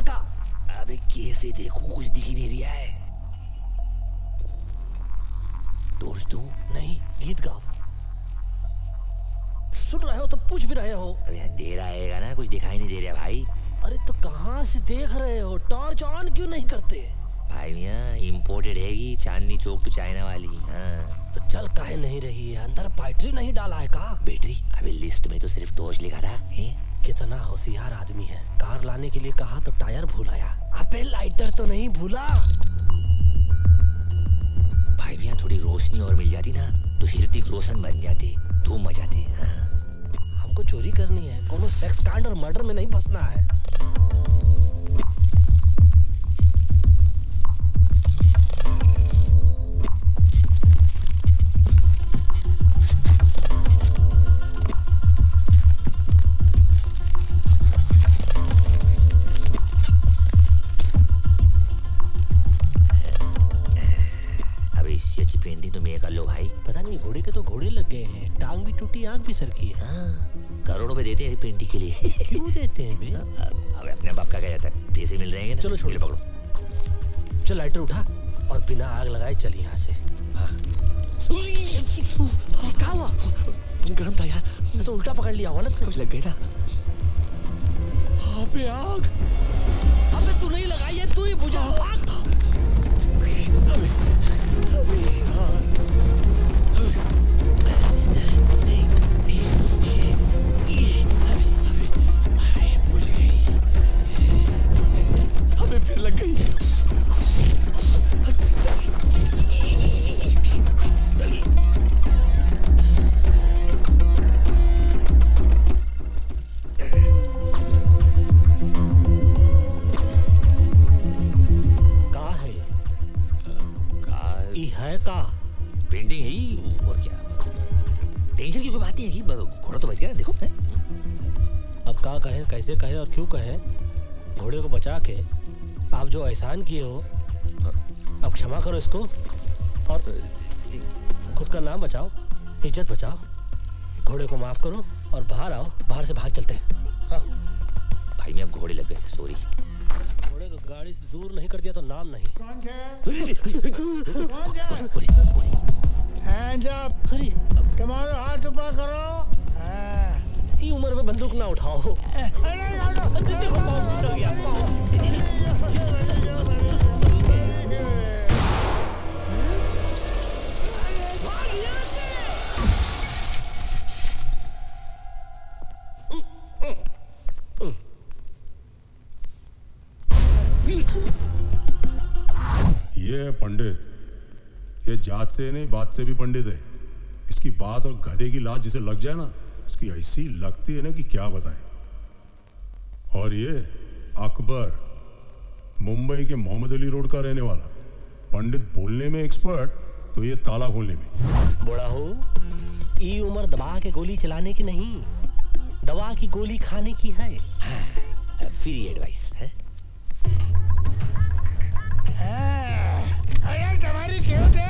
ये का? अबे कैसे देखूं, कुछ दिख ही नहीं रहा है। टॉर्च दूं? नहीं, गीत गाओ। सुन रहे हो तो पूछ भी रहे हो। अबे अंधेरा आएगा ना, कुछ दिखाई नहीं दे रहा भाई। अरे तो कहाँ से देख रहे हो? टॉर्च ऑन क्यों नहीं करते? भाई मियाँ इम्पोर्टेड हैगी, चांदनी चौक टू चाइना वाली। हाँ तो चल काहे नहीं रही है? अंदर बैटरी नहीं डाला है का? बैटरी? अबे लिस्ट में तो सिर्फ टॉर्च लिखा था। कितना होशियार आदमी है। कार लाने के लिए कहा तो टायर भूल आया। अबे लाइटर तो नहीं भूला? भाई भैया थोड़ी रोशनी और मिल जाती ना तो ऋतिक रोशन बन जाते, धूम मचाते। हाँ। हमको चोरी करनी है, कोनो सेक्स कांड और मर्डर में नहीं फंसना है। पेंटिंग तो मैं कर लो भाई। पता नहीं घोड़े के तो घोड़े लग गए हैं, टांग भी टूटी, आंख भी सरकी है। हाँ, करोड़ों पे देते हैं पेंटिंग के लिए। क्यों देते हैं बे? अब अपने बाप का क्या जाता है, पैसे मिल रहे हैं ना। चलो छोड़ पकड़ो। चल लाइटर उठा और बिना आग लगाए चल यहाँ से। हाँ। क्या हुआ? गरम था यार। तो उल्टा पकड़ लिया होगा ना, कुछ लग गया ना। अबे आग! अबे तू नहीं लगाई है, तू ही बुझा। अबे फिर लग गई। है का? पेंटिंग है ही, और क्या। टेंशन की कोई बात नहीं है कि घोड़ा तो बच गया, देखो है? अब का कहें, कैसे कहें और क्यों कहें? घोड़े को बचा के आप जो एहसान किए हो, अब क्षमा करो इसको और खुद का नाम बचाओ, इज्जत बचाओ। घोड़े को माफ करो और बाहर आओ, बाहर से बाहर चलते हैं। हाँ भाई मैं अब घोड़े लग गए, सॉरी। घोड़े को गाड़ी से दूर नहीं कर दिया तो नाम नहीं। कौन है? तुम्हारा हाथ ऊपर करो। ये उम्र में बंदूक ना उठाओ। देखो पाँव फिसल गया, ये है पंडित। ये जात से नहीं बात से भी पंडित है। इसकी बात और गधे की लात जिसे लग जाए ना, उसकी ऐसी लगती है ना कि क्या बताएं। और ये अकबर, मुंबई के मोहम्मद अली रोड का रहने वाला। पंडित बोलने में एक्सपर्ट, तो ये ताला खोलने में। बड़ा हो, ये उम्र दबा के गोली चलाने की नहीं, दवा की गोली खाने की है। हाँ, फ्री एडवाइस है। अरे तुम्हारी क्यों थे?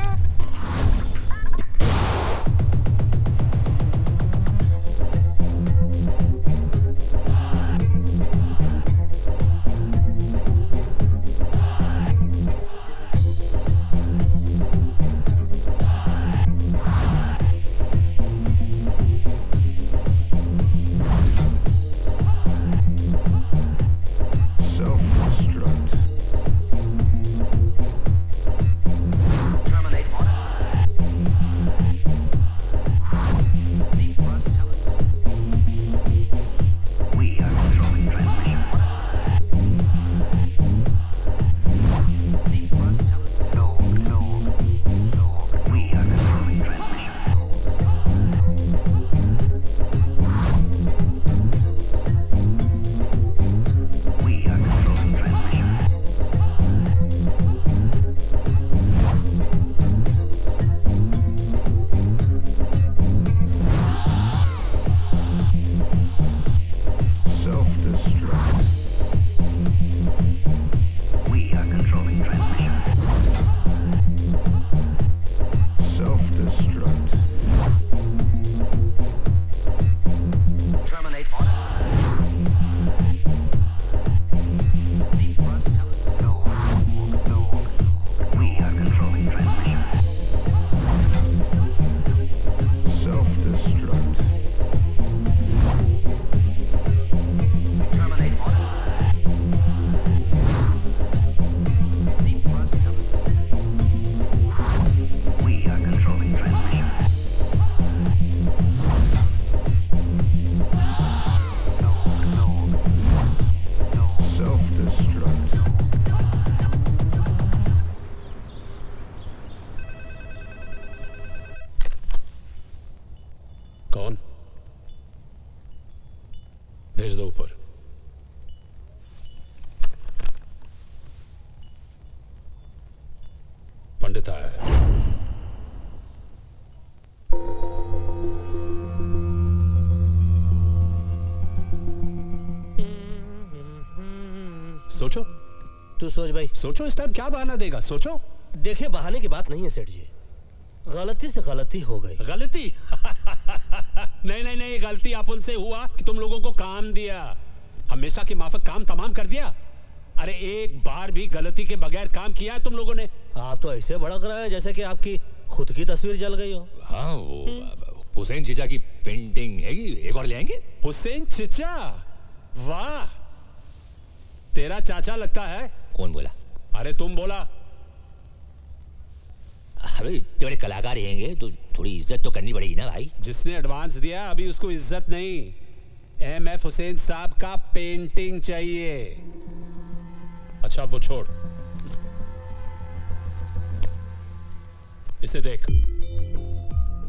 So भेज दो ऊपर। पंडित आया है। सोचो, तू सोच भाई। सोचो इस टाइम क्या बहाना देगा, सोचो। देखिए बहाने की बात नहीं है सेठ जी, गलती से गलती हो गई। गलती? नहीं नहीं नहीं, गलती अपन से हुआ कि तुम लोगों को काम दिया, हमेशा के माफक काम तमाम कर दिया। अरे एक बार भी गलती के बगैर काम किया है तुम लोगों ने? आप तो ऐसे भड़क रहे हैं जैसे कि आपकी खुद की तस्वीर जल गई हो। हाँ, वो हुसैन चीचा की पेंटिंग है, एक और ले आएंगे। हुसैन चिचा? वाह, तेरा चाचा लगता है। कौन बोला? अरे तुम बोला। अबे तेरे कलाकार रहेंगे तो थोड़ी इज्जत तो करनी पड़ेगी ना भाई। जिसने एडवांस दिया अभी उसको इज्जत नहीं, एमएफ हुसैन साहब का पेंटिंग चाहिए। अच्छा वो छोड़, इसे देख,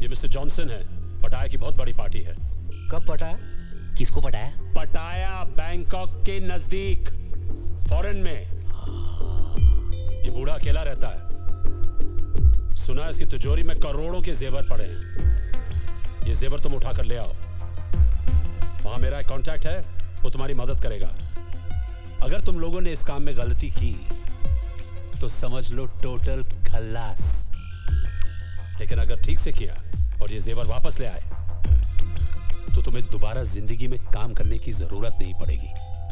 ये मिस्टर जॉनसन है, पटाया की बहुत बड़ी पार्टी है। कब पटाया? किसको पटाया? पटाया बैंकॉक के नजदीक, फॉरेन में। ये बूढ़ा अकेला रहता है, सुना इसकी तिजोरी में करोड़ों के जेवर पड़े हैं। ये जेवर तुम उठा कर ले आओ, वहां मेरा एक कांटेक्ट है, वो तुम्हारी मदद करेगा। अगर तुम लोगों ने इस काम में गलती की तो समझ लो टोटल खल्लास, लेकिन अगर ठीक से किया और ये जेवर वापस ले आए तो तुम्हें दोबारा जिंदगी में काम करने की जरूरत नहीं पड़ेगी।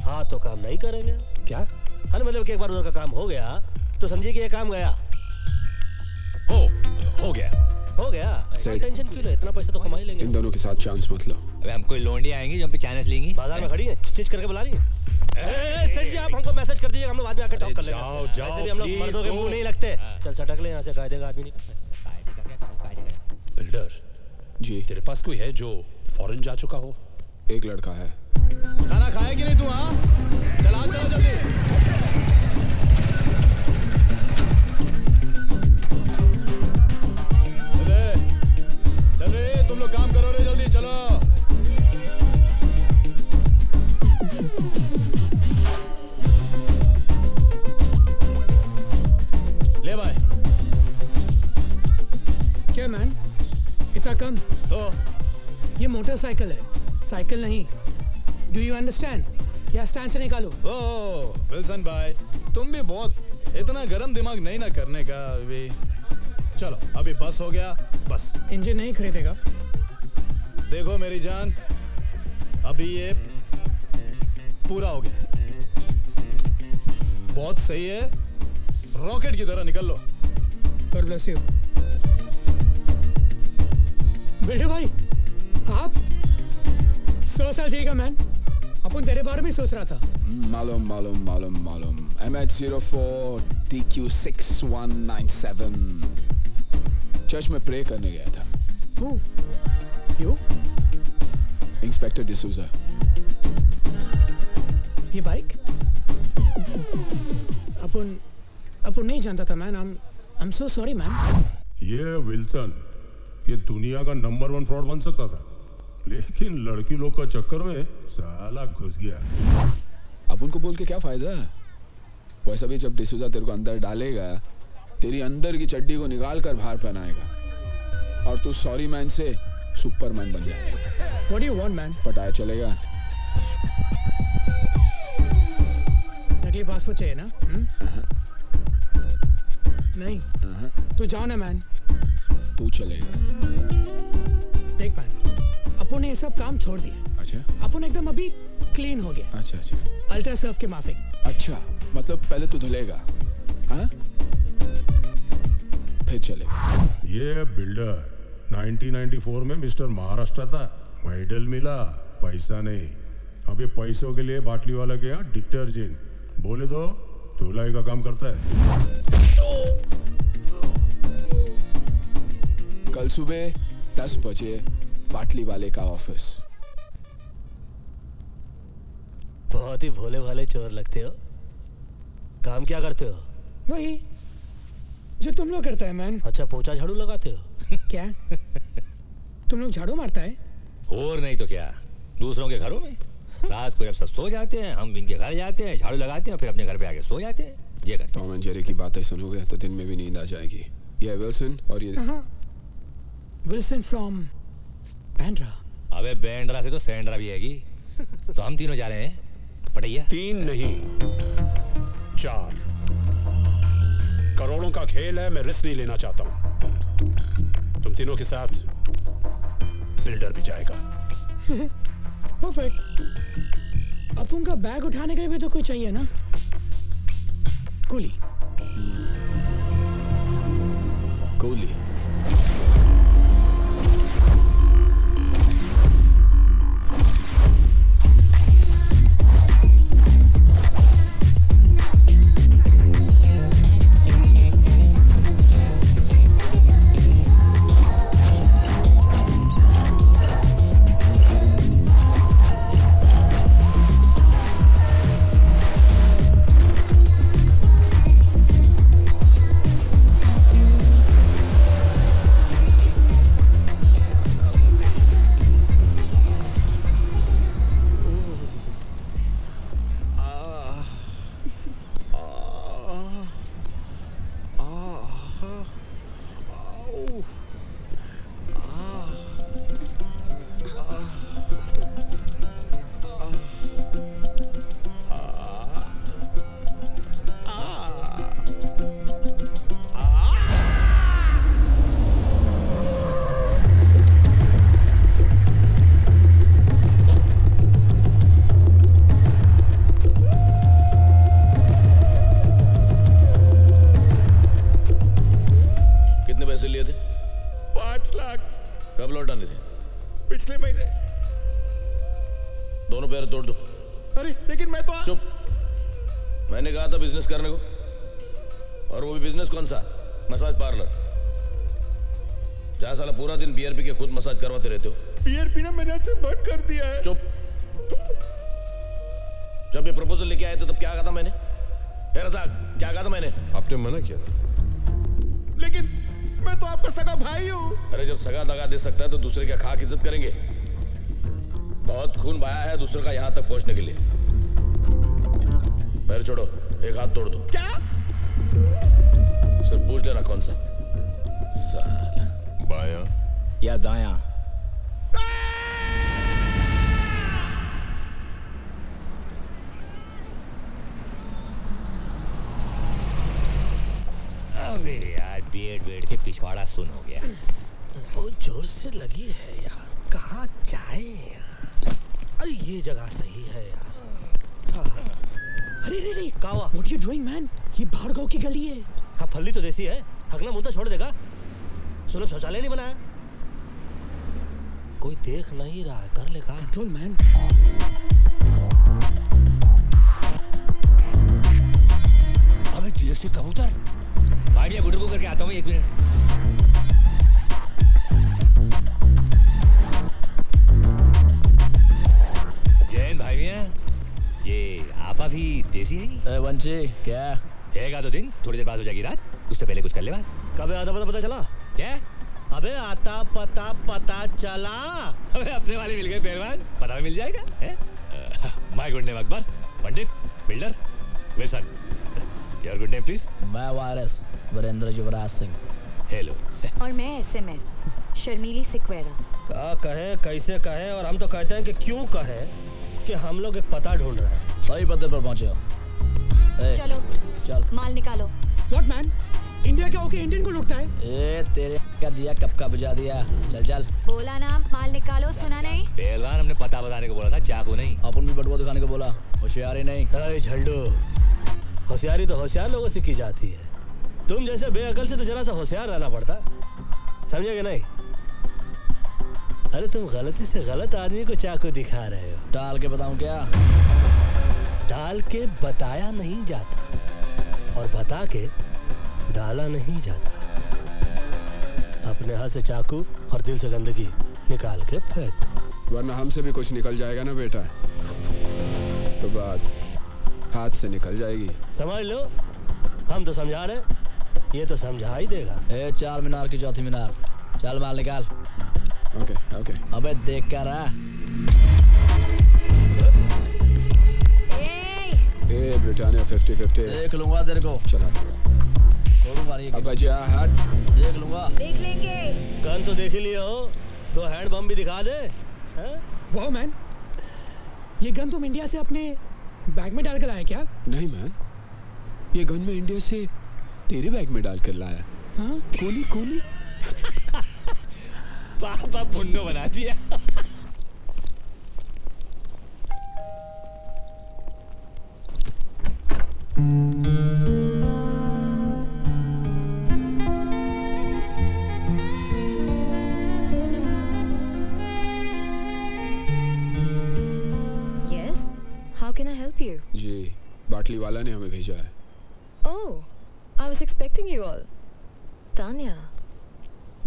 हाँ तो काम नहीं करेंगे क्या? हाँ मतलब कि एक बार उधर का काम हो गया तो समझिए कि ये काम गया। हो गया। टेंशन क्यों ले, इतना पैसा तो कमा ही लेंगे। इन दोनों के साथ चांस मत लो। अबे हम कोई लोंडी आएंगे जो हम पे चांस लेंगी। बाजार में खड़ी है, चिच करके बुला रही है। सेठ जी आप हमको मैसेज कर दीजिए, हम लोग बाद में आकर टॉक कर लेंगे। जाओ, वैसे भी हम लोग मर्दों के मुंह नहीं लगते। चल सटक ले यहाँ से, कायदे का आदमी नहीं। बिल्डर जी, तेरे पास कोई है जो फॉरेन जा चुका हो? एक लड़का है। खाना खाया कि नहीं तू? हाँ चला चलो जल्दी। चल रे, तुम लोग काम करो रे, जल्दी चलो। ले भाई। क्या मैन, इतना कम? तो ये मोटरसाइकिल है, साइकिल नहीं। Do you understand? या स्टैंड से निकालो। ओ विल्सन भाई, तुम भी बहुत इतना गरम दिमाग नहीं ना करने का अभी। चलो अभी बस हो गया, बस। इंजन नहीं खरीदेगा? देखो मेरी जान, अभी ये पूरा हो गया, बहुत सही है, रॉकेट की तरह निकल लो। God bless you। बेटे भाई आप 100 साल जिएगा मैन, अपन तेरे बारे में सोच रहा था। मालूम मालूम मालूम मालूम। MH04 TQ6197 चर्च में प्रे करने गया था। Who? You? इंस्पेक्टर डिसूजा। ये बाइक अपन नहीं जानता था man. I'm so sorry man. ये विल्सन, ये दुनिया का नंबर 1 फ्रॉड बन सकता था, लेकिन लड़की लोग का चक्कर में साला घुस गया। अब उनको बोल के क्या फायदा है? वैसा भी जब डिसूजा तेरे को अंदर डालेगा, तेरी अंदर की चड्डी को निकाल कर बाहर पहनाएगा और तू सॉरी मैन से सुपरमैन बन जाएगा। What do you want man? पटाया चलेगा? नकली पासपोर्ट चाहिए ना? नहीं तू जाओ ना मैन। तू चलेगा। देख मैन, अपन ने ये सब काम छोड़ दिया। अच्छा अपन एकदम अभी क्लीन हो गया। अच्छा अच्छा अल्ट्रा सर्फ के माफिक। अच्छा, मतलब पहले तू धुलेगा, हाँ? फिर चलेगा। ये बिल्डर 1994 में मिस्टर महाराष्ट्र था, मेडल मिला, पैसा नहीं। अब ये पैसों के लिए बाटली वाला के यहाँ डिटर्जेंट बोले तो धुलाई का काम करता है। कल सुबह 10 बजे बाटली वाले का ऑफिस। बहुत ही भोले भाले चोर लगते हो। काम क्या करते हो? वही जो तुम लोग करता है मैन। अच्छा, पोछा झाड़ू लगाते हो क्या? तुम लोग झाड़ू मारता है? और नहीं तो क्या, दूसरों के घरों में। रात को जब सब सो जाते हैं हम इनके घर जाते हैं, झाड़ू लगाते हैं, फिर अपने घर पे आके सो जाते हैं। ये करते टॉम एंड जेरी की बातें सुनोगे तो दिन में भी नींद आ जाएगी। ये विल्सन और ये विल्सन फ्रॉम बैंड्रा। अबे बैंड्रा से तो सैंड्रा भी आएगी। तो हम तीनों जा रहे हैं पटैया। 3 नहीं 4 करोड़ों का खेल है, मैं रिस्क नहीं लेना चाहता हूं। तुम तीनों के साथ बिल्डर भी जाएगा। परफेक्ट। अपन का बैग उठाने के लिए भी तो कोई चाहिए ना। कूली कूली शर्मीली सिक्वेरा। का कहे कैसे कहे और हम तो कहते हैं कि क्यों कहे कि हम लोग एक पता ढूंढ रहे हैं। सही पते पर पहुंचे हो। चलो चल माल निकालो। What man? इंडिया क्या होके इंडियन को लुटता है? ए तेरे क्या दिया कब का बजा दिया। चल चल बोला ना माल निकालो, सुना नहीं? पहलवान हमने पता बताने को बोला था, चाकू नहीं। अपन भी बटुआ दिखाने को बोला, होशियारी नहीं। झंडू होशियारी तो होशियार लोगों से की जाती है, तुम जैसे बेअकल से तो जरा सा होशियार रहना पड़ता, समझे कि नहीं? अरे तुम गलती से गलत आदमी को चाकू दिखा रहे हो। डाल के बताऊं क्या? डाल के बताया नहीं जाता और बता के डाला नहीं जाता। अपने हाथ से चाकू और दिल से गंदगी निकाल के फेंक दो, वरना हमसे भी कुछ निकल जाएगा ना बेटा, तो बात हाथ से निकल जाएगी। समझ लो, हम तो समझा रहे, ये तो समझा ही देगा। ए चार मीनार की चौथी मीनार, चल माल निकाल। Okay okay. अबे देख कर रहा ए ब्रिटानिया 50-50 देख लूंगा तेरे को। चला छोड़ूंगा नहीं। अब बचा हाथ देख लूंगा। देख लेंगे। गन तो देख ही लिया हो, 2 हैंड बम भी दिखा दे। वाह मैन, ये गन तुम इंडिया से अपने बैग में डाल कर लाए क्या? नहीं मैन, ये गन मैं इंडिया से तेरे बैग में डाल कर लाया। हाँ? कोली कोली पापा पुन्नो बना दिया। Yes, how can I help you? जी, बाटली वाला ने हमें भेजा है। Oh, I was expecting you all. Tanya.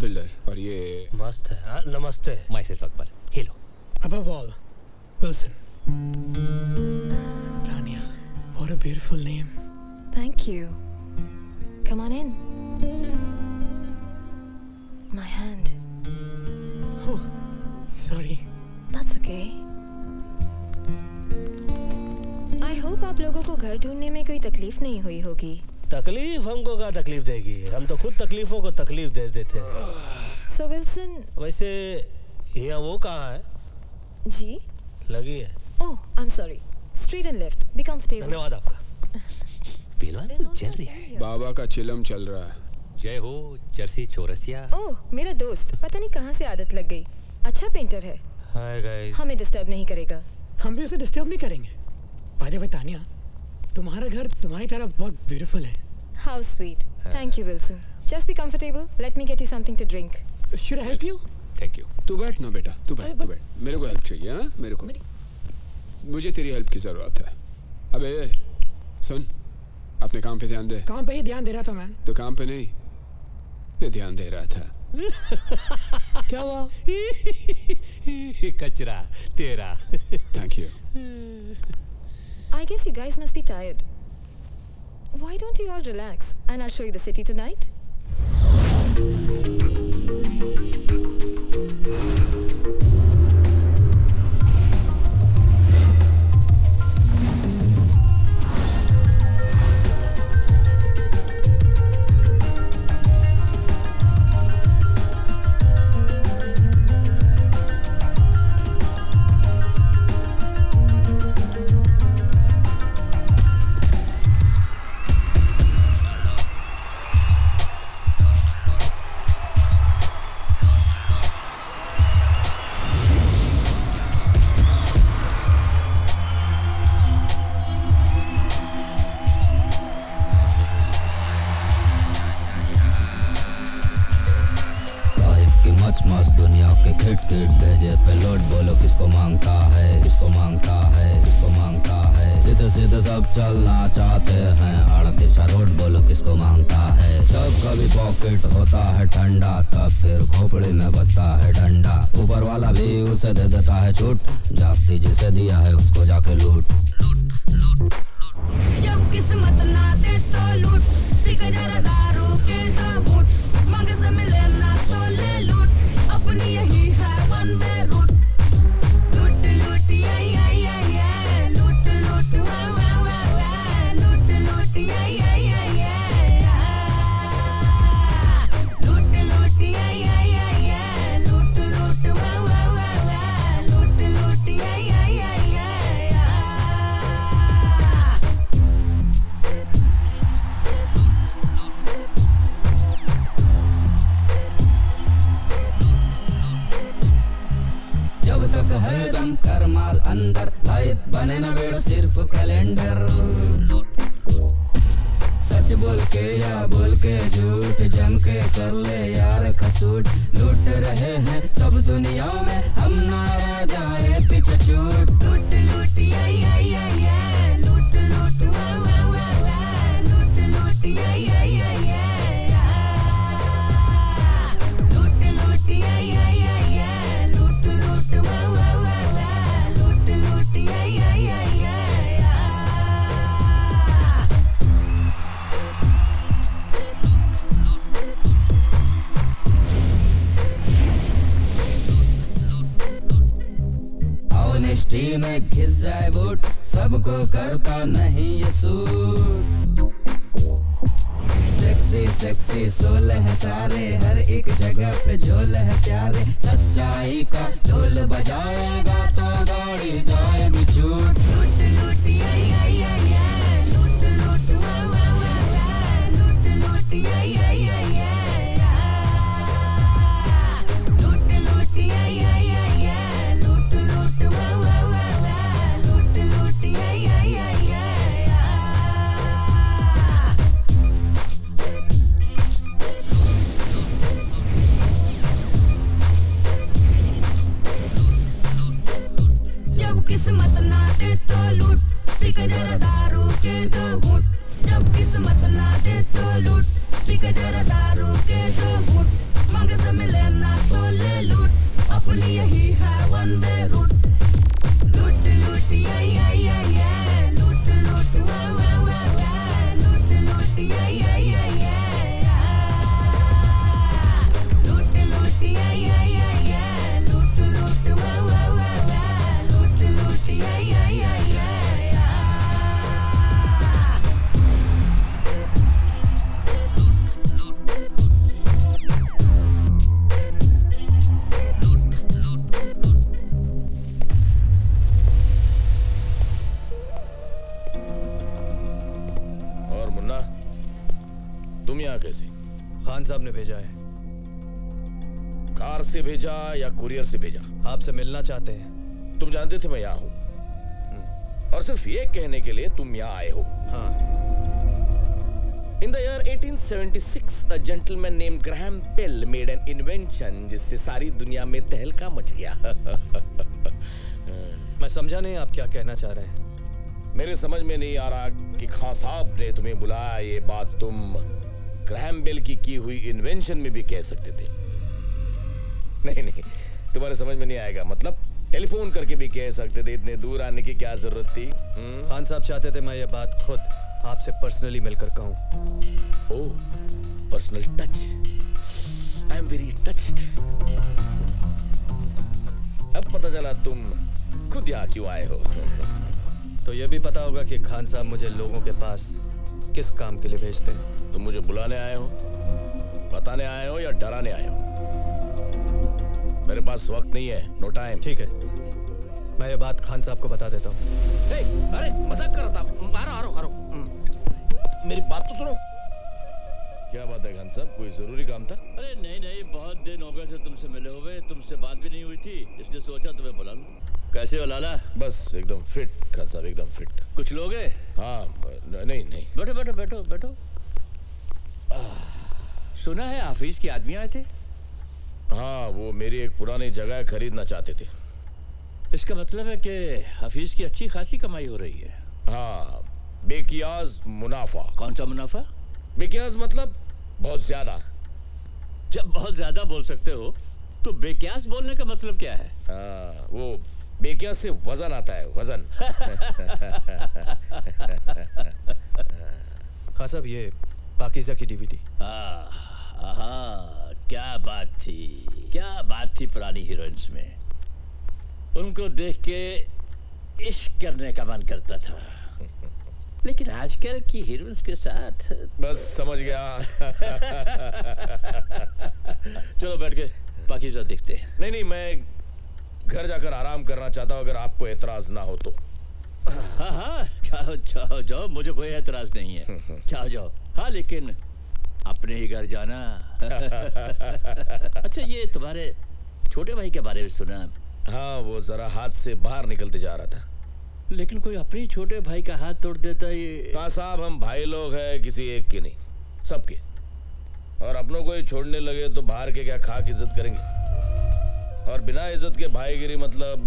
Builder, और ये मस्त है। हाँ, नमस्ते। My self Akbar. Hello. Above all, Wilson. Tanya, what a beautiful name. Thank you. Come on in. My hand. Oh, sorry. That's okay. I hope आप लोगों को घर ढूंढने में कोई तकलीफ नहीं हुई होगी। तकलीफ हमको क्या तकलीफ देगी, हम तो खुद तकलीफों को तकलीफ दे देते हैं। So Wilson. वैसे ये वो कहाँ है? जी? लगी है। Oh, I'm sorry. Straight and left. Be comfortable. धन्यवाद आपका। पहलवान कुछ चल रहा है। बाबा का चिलम चल रहा है। जय हो जर्सी चौरसिया। ओह, मेरा दोस्त, पता नहीं कहाँ से आदत लग गई। अच्छा पेंटर है। Hi guys. हमें डिस्टर्ब नहीं करेगा। हम भी उसे डिस्टर्ब नहीं करेंगे। बाय द वे तानिया, तुम्हारा घर तुम्हारी तरह बहुत ब्यूटीफुल है। How sweet. Thank you, Wilson. Just be comfortable. Let me get you something to drink. Should I help you? Thank you. तू बैठ ना बेटा, तू बैठ, तू बैठ। मेरे को हेल्प चाहिए। हाँ, मेरे को मुझे तेरी हेल्प की जरूरत है। अबे सुन, अपने काम पे ध्यान दे। काम पे ही ध्यान दे रहा था मैं। तो काम पे नहीं, पे ध्यान दे रहा था। क्या हुआ? कचरा तेरा। Thank you. I guess you guys must be tired. Why don't you all relax and I'll show you the city tonight? मस्त दुनिया के खिट खिट भेजे पेलोड बोलो किसको मांगता है, किसको मांगता है, किसको मांगता है। सीधे सीधे सब चलना चाहते हैं, 38 रोड बोलो किसको मांगता है। जब कभी पॉकेट होता है ठंडा, तब फिर खोपड़ी में बजता है डंडा। ऊपर वाला भी उसे दे देता है छूट, जास्ती जिसे दिया है उसको जाके लूट। जब किस्मत ना दे तो लूट, पी के जरा दारू के घूंट, मांग से मिले ना तो ले लूट, अपनी यही है वन वे रूट। लूट लूट या लूट लूट वाह वाह वाह वाह, लूट लूट या लूट लूट या लूट लूट वाह वाह वाह वाह, लूट लूट या जब तक है दम कर माल अंदर, लाइफ बने ना बेड़ो सिर्फ कैलेंडर। सच बोल के या बोल के झूठ, जम के कर ले यार खसूट। लूट रहे हैं सब दुनिया में, हम ना रह जाए पीछे छूट। लूट लूट या लूट लूट वाह वाह वाह वाह, लूट लूट या लूट लूट या लूट लूट वाह वाह वाह वाह, लूट लूट या ऑनेस्टी में घिस जाए बूट, सबको करता नहीं ये सूट। सेक्सी सेक्सी सोल है सारे, हर एक जगह पे झोल है प्यारे। सच्चाई का ढोल बजाएगा तो गाड़ी जाएगी छूट। लूट लूट आई आई आई आई, लूट लूट वा वा वा वा, लूट लूट आई आई आई आई, लूट लूट आई आई आई आई, लूट लूट वा वा वा वा, लूट लूट आई आई आई आई। जब किस्मत ना दे तो लूट, पिक जरा दारू के दो घूंट। जब किस्मत ना दे तो लूट, पिक जरा दारू के दो घूंट। मांग से मिले ना तो ले लूट, अपनी यही है वन वे रूट। लूट लूट आई आई आई आई, लूट लूट वा वा वा वा, लूट लूट आई आई आई आई, लूट लूट आई आई आई आई, लूट लूट वा वा वा वा, लूट लूट आई आई आई आई। और मुन्ना, तुम यहाँ कैसे? खान साहब ने भेजा है। कार से भेजा या कुरियर से भेजा? आपसे मिलना चाहते हैं। तुम जानते थे मैं यहाँ हूँ, और सिर्फ ये कहने के लिए तुम यहाँ आए हो? हाँ। In the year 1876, a gentleman named Graham Bell made an invention जिससे सारी दुनिया में तहलका मच गया। मैं समझा नहीं आप क्या कहना चाह रहे हैं। मेरे समझ में नहीं आ रहा कि खान साहब ने तुम्हें बुलाया। ये बात तुम ग्रैहम बेल की हुई इन्वेंशन में भी कह सकते थे। नहीं नहीं, तुम्हारे समझ में नहीं आएगा। मतलब टेलीफोन करके भी कह सकते थे। इतने दूर आने की क्या जरूरत थी? खान साहब चाहते थे मैं ये बात खुद आपसे पर्सनली मिलकर कहूं। Oh, personal touch. I am very touched. अब पता चला तुम खुद यहाँ क्यों आए हो। तो ये भी पता होगा कि खान साहब मुझे लोगों के पास किस काम के लिए भेजते हैं। तुम मुझे बुलाने आए हो, बताने आए हो या डराने आए हो? मेरे पास वक्त नहीं है, नो टाइम। ठीक है, मैं ये बात खान साहब को बता देता हूँ। अरे मजाक कर रहा था। आरो मेरी बात तो सुनो। क्या बात है खान साहब, कोई जरूरी काम था? अरे नहीं नहीं, बहुत दिन हो गए थे तुमसे मिले हुए, तुमसे बात भी नहीं हुई थी, इसलिए सोचा तुम्हें बुला लूं। कैसे हो लाला? बस एकदम फिट खान साहब, एकदम फिट। कुछ लोग हैं? हाँ, नहीं नहीं। बैठो बैठो बैठो बैठो। सुना है हाफिज के आदमी आए थे? हाँ, वो मेरी एक पुरानी जगह खरीदना चाहते थे। इसका मतलब है कि हाफिज की अच्छी खासी कमाई हो रही है। हाँ, बेकियाज मुनाफा। कौन सा मुनाफा? बेकियाज मतलब बहुत ज्यादा। जब बहुत ज्यादा बोल सकते हो तो बेकियास बोलने का मतलब क्या है? वो बेकियास से वजन आता है, वजन। हाँ साहब, ये पाकीज़ा की डीवीडी। क्या बात थी पुरानी हीरोइंस में। उनको देख के इश्क करने का मन करता था, लेकिन आजकल की हीरोइंस के साथ बस समझ गया। चलो बैठ के पाकीज़ा देखते हैं। नहीं, मैं घर जाकर आराम करना चाहता हूँ, अगर आपको एतराज ना हो तो। हाँ, जाओ, मुझे कोई एतराज नहीं है। जाओ। हाँ, लेकिन अपने ही घर जाना। अच्छा, ये तुम्हारे छोटे भाई के बारे में सुना? हाँ, वो जरा हाथ से बाहर निकलते जा रहा था। लेकिन कोई अपने छोटे भाई का हाथ तोड़ देता है। कहा साहब, हम भाई लोग हैं, किसी एक के नहीं, सबके। और अपनों को ही छोड़ने लगे तो बाहर के क्या खाक इज्जत करेंगे? और बिना इज्जत के भाईगिरी मतलब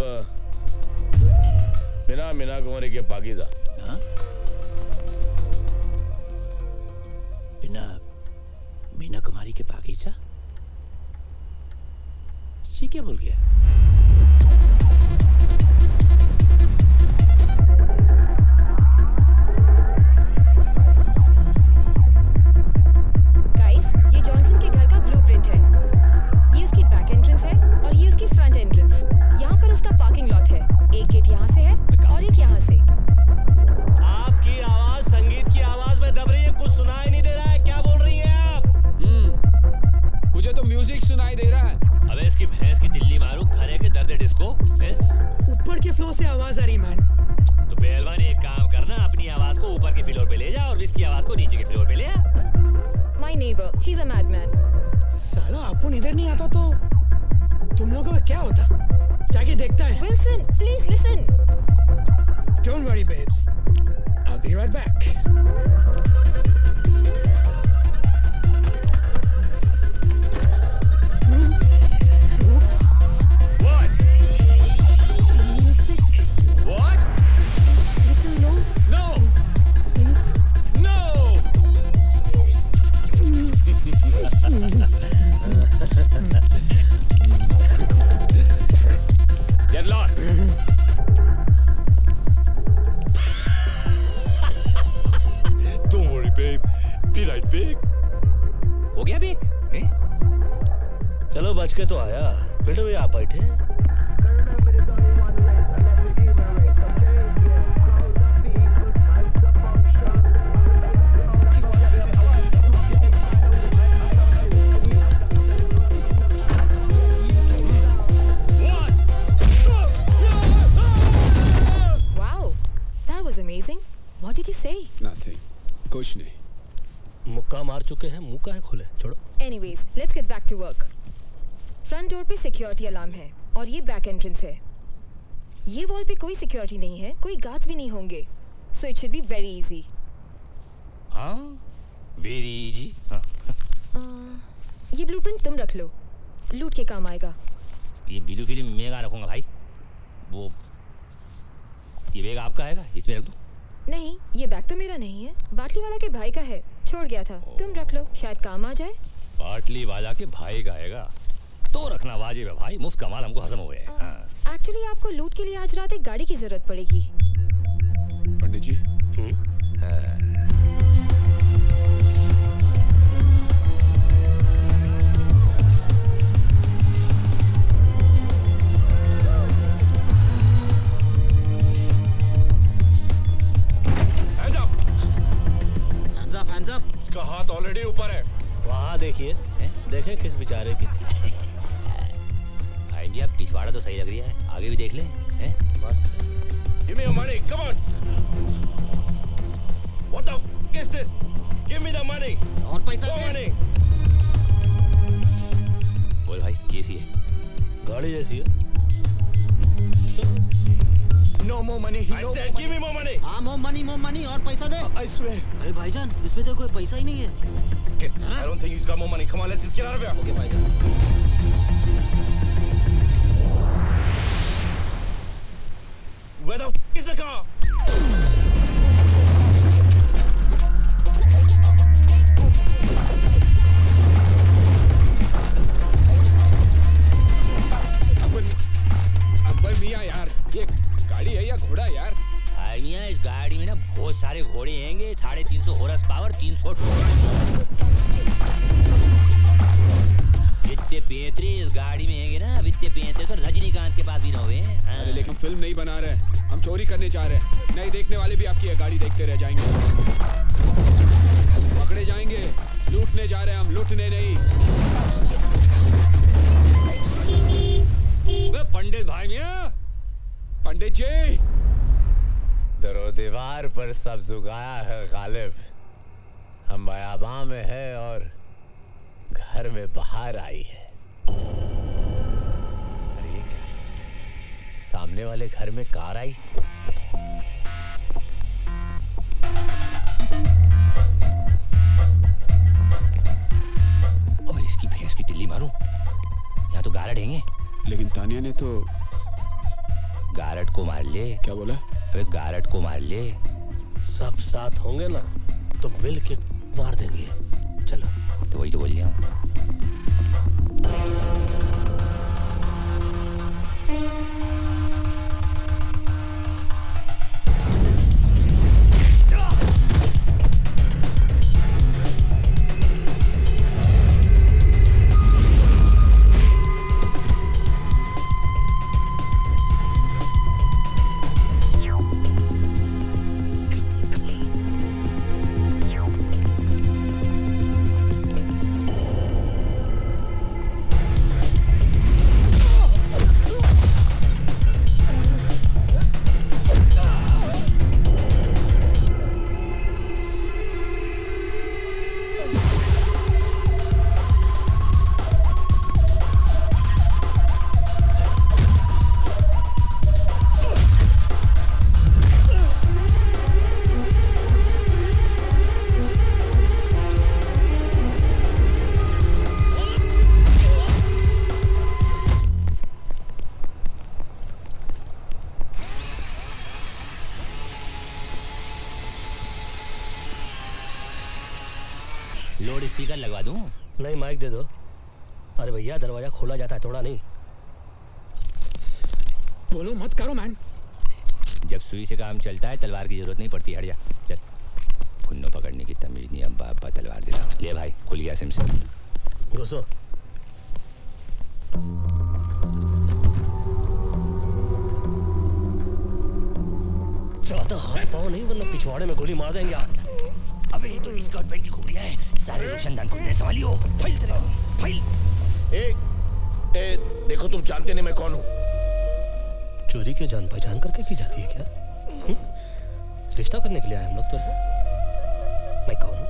बिना मीना कुमारी के पाकीज़ा। हाँ? बिना मीना कुमारी के पाकीज़ा? ये क्या बोल गया? ये जॉनसन के घर का ब्लूप्रिंट है। ये उसकी बैक एंट्रेंस है और ये उसकी फ्रंट एंट्रेंस। यहाँ पर उसका पार्किंग लॉट है। एक गेट यहाँ से है और एक यहाँ से। neighbor. He's a madman. साला अपन इधर नहीं आता तो तुम लोगों का क्या होता? जाके देखता है. Wilson, please listen. Don't worry, babes. I'll be right back. Oops. What? Music. What? Little low. No! Please. No! Get lost. Don't worry, babe. Be right back. हो गया बेक? चलो बच के तो आया। बेटे भैया आप बैठे। Wow, that was amazing. What did you say? Nothing. कुछ नहीं. मुक्का मार चुके हैं, मुंह काहे खोले? छोड़ो. Anyways, let's get back to work. Front door पे सिक्योरिटी अलार्म है और ये बैक एंट्रेंस है. ये वॉल पे कोई सिक्योरिटी नहीं है, कोई गार्ड्स भी नहीं होंगे. So it should be very easy. हाँ, वेरी इजी. ये ब्लूप्रिंट तुम रख लो, लूट के काम आएगा. ये ब्लू फिल्म मैं रखूंगा भाई. वो ये बैग आपका आएगा, इसमें रख दूं? नहीं, ये बैग तो मेरा नहीं है, बाटली वाला के भाई का है, छोड़ गया था. तुम रख लो, शायद काम आ जाए. बाटली वाला के भाई का आएगा तो रखना वाजिब है भाई. मुफ्त कमाल हमको हजम हो गया. एक्चुअली आपको लूट के लिए आज रात एक गाड़ी की जरूरत पड़ेगी. पंडित जी. Hands up. उसका हाथ ऑलरेडी ऊपर है. वहाँ देखिए, देखें किस बेचारे की थी. भाई आप पिछवाड़ा तो सही लग रही है, आगे भी देख ले. बस. Give me your money. Come on. What the f is this? Give me the money. और पैसा More money. बोल भाई कैसी है? गाड़ी जैसी है. No more money. I said give me more money. हाँ, more money और पैसा दे. I swear. अरे भाईजान, इसमें तो कोई पैसा ही नहीं है. I don't think he's got more money. Come on, let's just get out of here. Okay, भाईजान. Where the f is the car? Akbar मियाँ यार, ये गाड़ी है या घोड़ा यार? भाई मियाँ, इस गाड़ी में ना बहुत सारे घोड़े हैंगे. 350 हॉर्स पावर, 300 इतने पेंतरे इस गाड़ी में हैंगे ना. इतने पेंतरे तो रजनीकांत के पास भी ना हुए. अरे लेकिन फिल्म नहीं बना रहे, हम चोरी करने जा रहे हैं. नहीं देखने वाले भी आपकी ये गाड़ी देखते रह जाएंगे. पकड़े जाएंगे. लूटने जा रहे हैं हम, लूटने नहीं. पंडित भाई मियाँ. पंडित जी. दरो दीवार पर सब्ज उगाया है गालिब. हम बयाबां में है और घर में बाहर आई है. अरे ये क्या? सामने वाले घर में कार आई. ओए इसकी भैंस की तिल्ली मारूं. यहाँ तो गारड हैंगे. लेकिन तानिया ने तो गारड को मार ले. क्या बोला? अबे गारड को मार ले. सब साथ होंगे ना तो मिल के मार देंगे. चलो. तो वही तो बोल रहा हूँ. लाउड स्पीकर लगवा दूं? नहीं, माइक दे दो। अरे भैया, दरवाजा खोला जाता है, तोड़ा नहीं। बोलो मत करो मैन। जब सुई से काम चलता है तलवार की जरूरत नहीं पड़ती। हट जा, चल। खुन्नो पकड़ने की तमीज नहीं, अब्बा अब्बा तलवार दे रहा। ले भाई, खुल गया सिम से। घुसो। ज्यादा हाथ पाओ नहीं, वरना पिछवाड़े में गोली मार देंगे। अबे ये तो स्कर्ट पैंट की खुबरिया है। सारे रोशनदान खुलने संभालियो। फाइल तेरे फाइल। देखो, तुम जानते नहीं मैं कौन हूँ। चोरी के जान पहचान करके की जाती है क्या? रिश्ता करने के लिए आए हम लोग तो ऐसे। मैं कौन हूँ?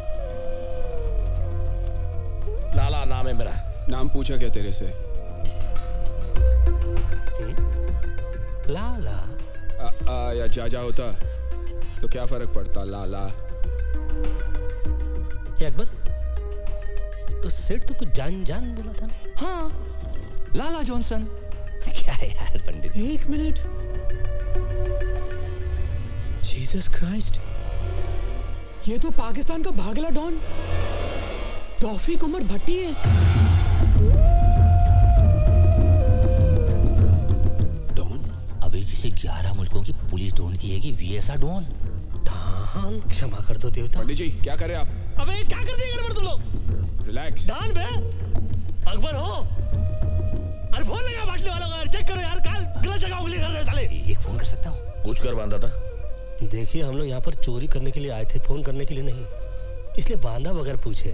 लाला नाम है मेरा। नाम पूछा क्या तेरे से? लाला या जाजा होता तो क्या फर्क पड़ता? लाला। अकबर, तो सेठ तो कुछ जान जान बोला था ना? हाँ, लाला जॉनसन। क्या यार पंडित। एक मिनट। जीसस क्राइस्ट, ये तो पाकिस्तान का भागला डॉन तौफीक उमर भट्टी है। डॉन? अबे जिसे 11 मुल्कों की पुलिस ढूंढती है कि वीएसआ डॉन। धान, क्षमा कर दो देवता। पंडित जी, क्या करें आप? अबे क्या कर दिए गड़बड़ तुम लोग? रिलैक्स। दान बे, अकबर हो? अरे फोन लगा बाटली वालों का, चेक करो यार, गलत जगह उंगली कर रहे हो साले। एक फोन कर सकता हूँ? पूछ कर बांधा था। देखिए, हम लोग यहाँ पर चोरी करने के लिए आए थे, फोन करने के लिए नहीं। इसलिए बांधा बगैर पूछे।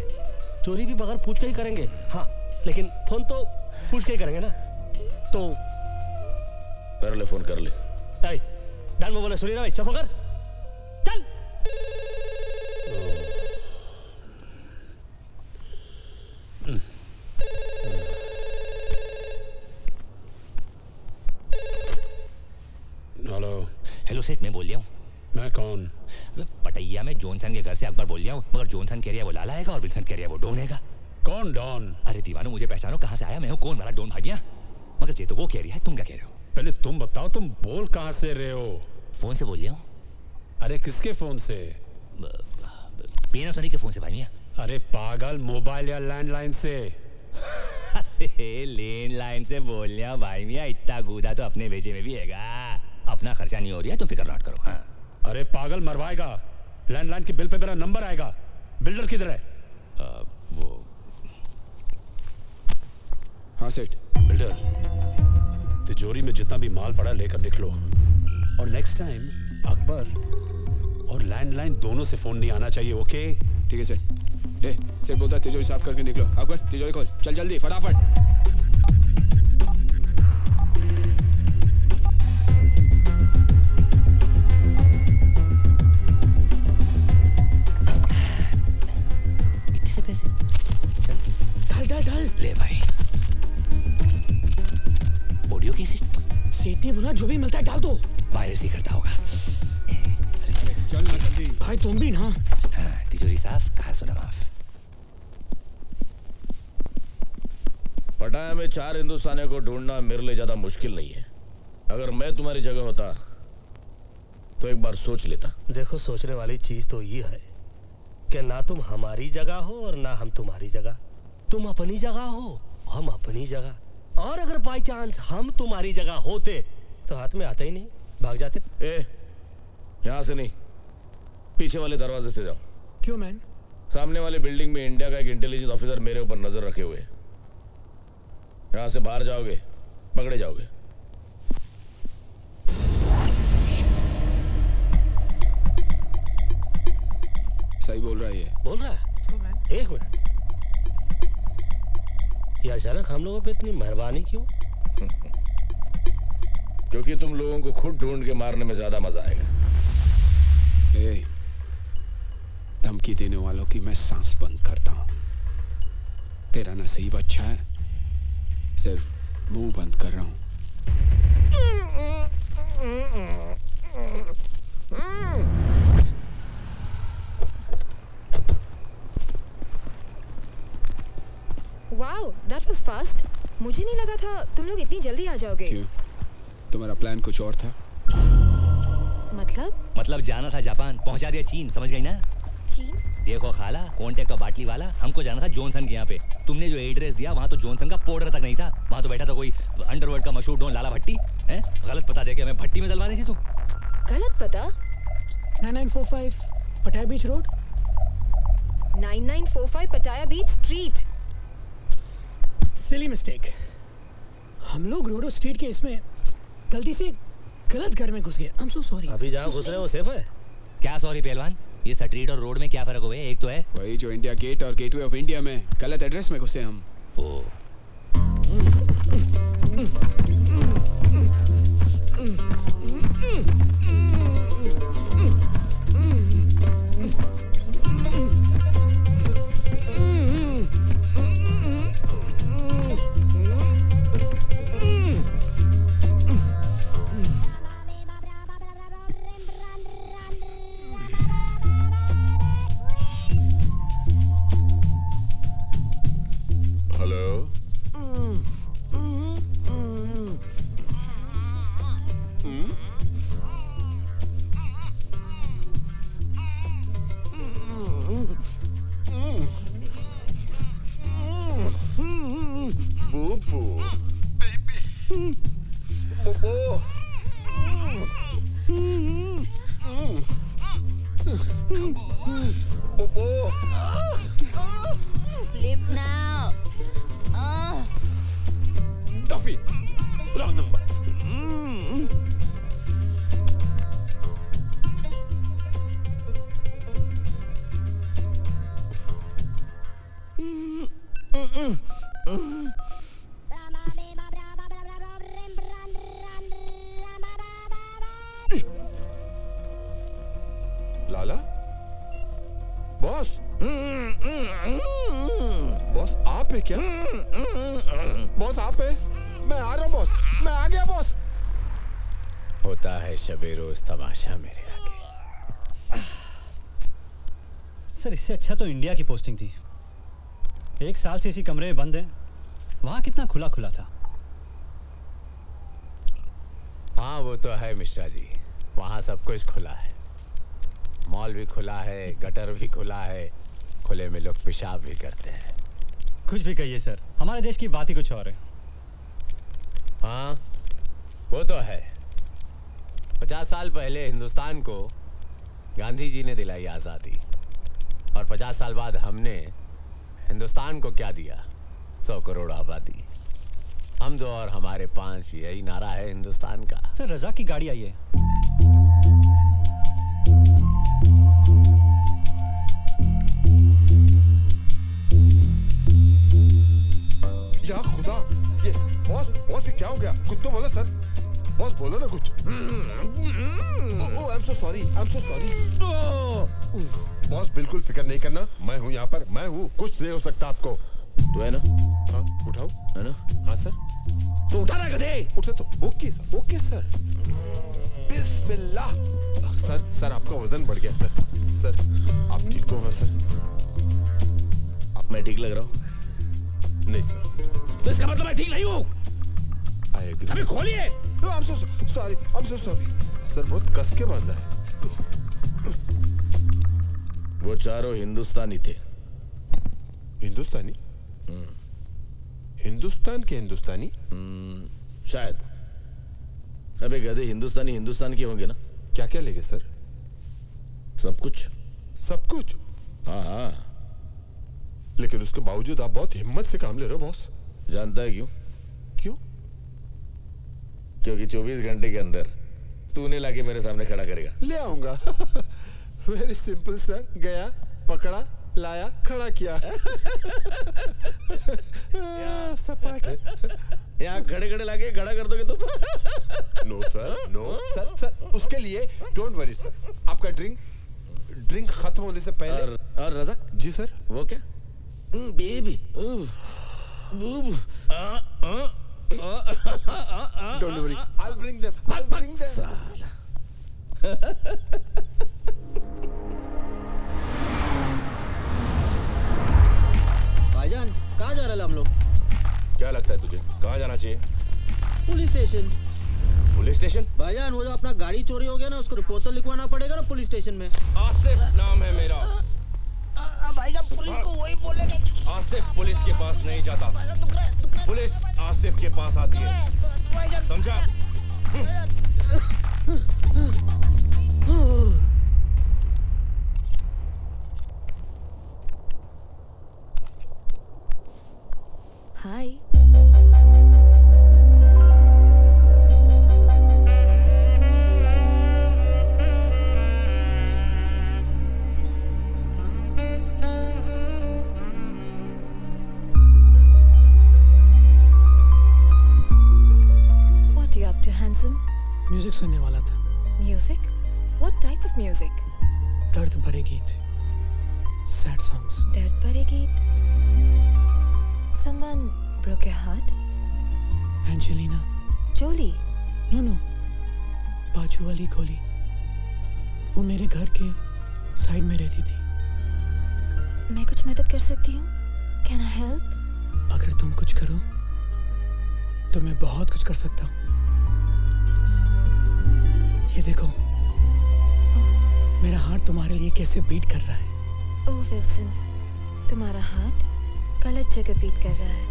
चोरी भी बगैर पूछ के ही करेंगे, हाँ, लेकिन फोन तो पूछ के ही करेंगे ना। तो कर ले, फोन कर ले। डान में बोले, सुनी ना भाई, चुप कर, चल। हेलो। हेलो सेठ, मैं बोल रहा हूँ। मैं कौन? पटैया में जॉनसन के घर से अकबर बोल रहा हूँ, मगर जॉनसन कह रहा है वो लाला आएगा और विल्सन कह रहा है वो डॉन आएगा। कौन डॉन? अरे दीवानो, मुझे पहचानो, कहाँ से आया मैं हूँ, कौन वाला डॉन भागिया? मगर ये तो वो कह रही है, तुम क्या कह रहे हो? पहले तुम बताओ, तुम बोल कहाँ से रहे हो? फोन से बोल रहा हूँ। अरे किसके फोन से? पैनासोनिक के फोन से भाई। अरे पागल, मोबाइल या लैंडलाइन से? अरे लैंडलाइन से बोल रहा भाई मियाँ, इतना गूदा तो अपने भेजे में भी हैगा। अपना खर्चा नहीं हो रहा है, तुम फिक्र मत करो। हाँ। अरे पागल, मरवाएगा। लैंडलाइन के बिल पे मेरा नंबर आएगा। बिल्डर किधर है? वो। हाँ सेठ। बिल्डर, तिजोरी में जितना भी माल पड़ा लेकर निकलो, और नेक्स्ट टाइम अकबर और लैंडलाइन दोनों से फोन नहीं आना चाहिए, ओके? ठीक है सेठ। सेठ बोलता है तिजोरी साफ करके निकलो। अकबर, तिजोरी खोल, चल जल्दी, फटाफट। इतने से पैसे? डाल डाल डाल। ले भाई। Audio cassette? सेठ ने बोला जो भी मिलता है डाल दो। पायरेसी करता होगा। चल ना जल्दी। भाई तुम भी ना। हाँ, तिजोरी साफ, कहा सुना माफ। पटाया में 4 हिंदुस्तानियों को ढूंढना मेरे लिए ज्यादा मुश्किल नहीं है। अगर मैं तुम्हारी जगह होता तो एक बार सोच लेता। देखो, सोचने वाली चीज तो ये है कि ना तुम हमारी जगह हो और ना हम तुम्हारी जगह। तुम अपनी जगह हो, हम अपनी जगह। और अगर बाई चांस हम तुम्हारी जगह होते तो हाथ में आते ही नहीं, भाग जाते। यहां से नहीं, पीछे वाले दरवाजे से जाओ। क्यों मैन? सामने वाली बिल्डिंग में इंडिया का एक इंटेलिजेंस ऑफिसर मेरे ऊपर नजर रखे हुए। यहां से बाहर जाओगे, पकड़े जाओगे। सही बोल रहा है ये। बोल रहा है? एक मिनट, ये अचानक हम लोगों पे इतनी मेहरबानी क्यों? क्योंकि तुम लोगों को खुद ढूंढ के मारने में ज्यादा मजा आएगा। धमकी देने वालों की मैं सांस बंद करता हूं। तेरा नसीब अच्छा है, सिर्फ मुंह बंद कर रहा हूं। Wow, that was fast. मुझे नहीं लगा था तुम लोग इतनी जल्दी आ जाओगे। क्यों? तुम्हारा प्लान कुछ और था? मतलब जाना था जापान, पहुंचा दिया चीन, समझ गई ना? चीन? देखो खाला, कॉन्टेक्ट और बाटली वाला, हमको जाना था जॉनसन के यहाँ पे। तुमने जो एड्रेस दिया वहाँ तो जॉनसन का पाउडर तक नहीं था, वहाँ तो बैठा था कोई अंडरवर्ल्ड का मशहूर डॉन लाला भट्टी। हैं? गलत पता देके हमें भट्टी में डलवा रही थी तुम। गलत पता? 9945 पटाया बीच रोड। 9945 पटाया बीच स्ट्रीट। Silly mistake. हम लोग रोडो स्ट्रीट के इसमें गलती से गलत घर में घुस गए। I'm so sorry। अभी जहाँ घुस रहे हो सेफ है? क्या सॉरी पहलवान, ये स्ट्रीट और रोड में क्या फर्क हुआ है? एक तो है वही जो इंडिया गेट और गेटवे ऑफ इंडिया में गलत एड्रेस में घुसे हम। ओ Sleep now. Duffy, wrong number. लाला, बॉस, बॉस आप है क्या? बॉस आप है? मैं आ रहा हूँ बॉस, मैं आ गया बॉस। होता है शबे रोज तमाशा मेरे आगे। सर इससे अच्छा तो इंडिया की पोस्टिंग थी। 1 साल से इसी कमरे में बंद है, वहां कितना खुला खुला था। हाँ वो तो है मिश्रा जी, वहाँ सब कुछ खुला है। मॉल भी खुला है, गटर भी खुला है, खुले में लोग पेशाब भी करते हैं। कुछ भी कहिए सर, हमारे देश की बात ही कुछ और है। हाँ वो तो है। 50 साल पहले हिंदुस्तान को गांधी जी ने दिलाई आज़ादी, और 50 साल बाद हमने हिंदुस्तान को क्या दिया? 100 करोड़ आबादी। हम दो और हमारे 5, यही नारा है हिंदुस्तान का। सर रजा की गाड़ी आई है। या खुदा, ये बॉस, बॉस ये क्या हो गया? कुछ तो बोलो सर, बॉस बोलो ना कुछ। Oh I am so sorry, I am so sorry. Boss बिल्कुल फिक्र नहीं करना, मैं हूँ यहाँ पर, मैं हूँ, कुछ नहीं हो सकता आपको। तू है ना? हाँ उठाओ। है ना? हाँ सर। तो उठा ना गधे। उठे तो ओके सर, ओके सर। बिस्मिल्लाह। सर सर आपका वजन बढ़ गया सर। सर आप ठीक तो हो सर? मैं ठीक लग रहा हूँ? नहीं सर। तो इसका मतलब मैं ठीक नहीं हूँ? I agree. अबे खोलिए। I am so sorry, I am so sorry. Sir बहुत कस के बांधा है। वो चारों हिंदुस्तानी थे। हिंदुस्तानी? हिंदुस्तान के हिंदुस्तानी? शायद। अबे गधे, हिंदुस्तानी हिंदुस्तान के होंगे ना? क्या क्या लेंगे सर? सब कुछ। सब कुछ? हाँ हाँ। लेकिन उसके बावजूद आप बहुत हिम्मत से काम ले रहे हो बॉस। जानता है क्यों? क्यों? क्योंकि 24 घंटे के अंदर तूने लाके मेरे सामने खड़ा करेगा। ले आऊंगा। Very simple sir. गया, पकड़ा, लाया, खड़ा किया। सपाट है। यहाँ खड़े खड़े लाके खड़ा कर दोगे तुम? No sir, no sir. Sir उसके लिए डोंट वरी सर। आपका ड्रिंक खत्म होने से पहले। और रज़क जी सर। वो क्या? Baby. Don't worry, I'll bring them. I'll bring them. साला। भाईजान कहाँ जा रहे हैं हम लोग? क्या लगता है तुझे, कहाँ जाना चाहिए? Police station. Police station? भाईजान वो जो अपना गाड़ी चोरी हो गया ना, उसको रिपोर्ट तो लिखवाना पड़ेगा ना पुलिस स्टेशन में। आसिफ नाम है मेरा। भाईजान पुलिस को वही बोलेगा कि आसिफ पुलिस के पास नहीं जाता, पुलिस आसिफ के पास आती है, समझा? हाय। म्यूजिक सुनने वाला था। Music? What type of music? दर्द भरे गीत, सैड सॉन्ग्स। दर्द भरे गीत? Someone broke your heart? Angelina Jolie? No, बाजू वाली गोली। वो मेरे घर के साइड में रहती थी। मैं कुछ मदद कर सकती हूँ? Can I help? अगर तुम कुछ करो तो मैं बहुत कुछ कर सकता हूँ। ये देखो, मेरा हार्ट तुम्हारे लिए कैसे बीट कर रहा है। ओह विल्सन, तुम्हारा हार्ट गलत जगह बीट कर रहा है।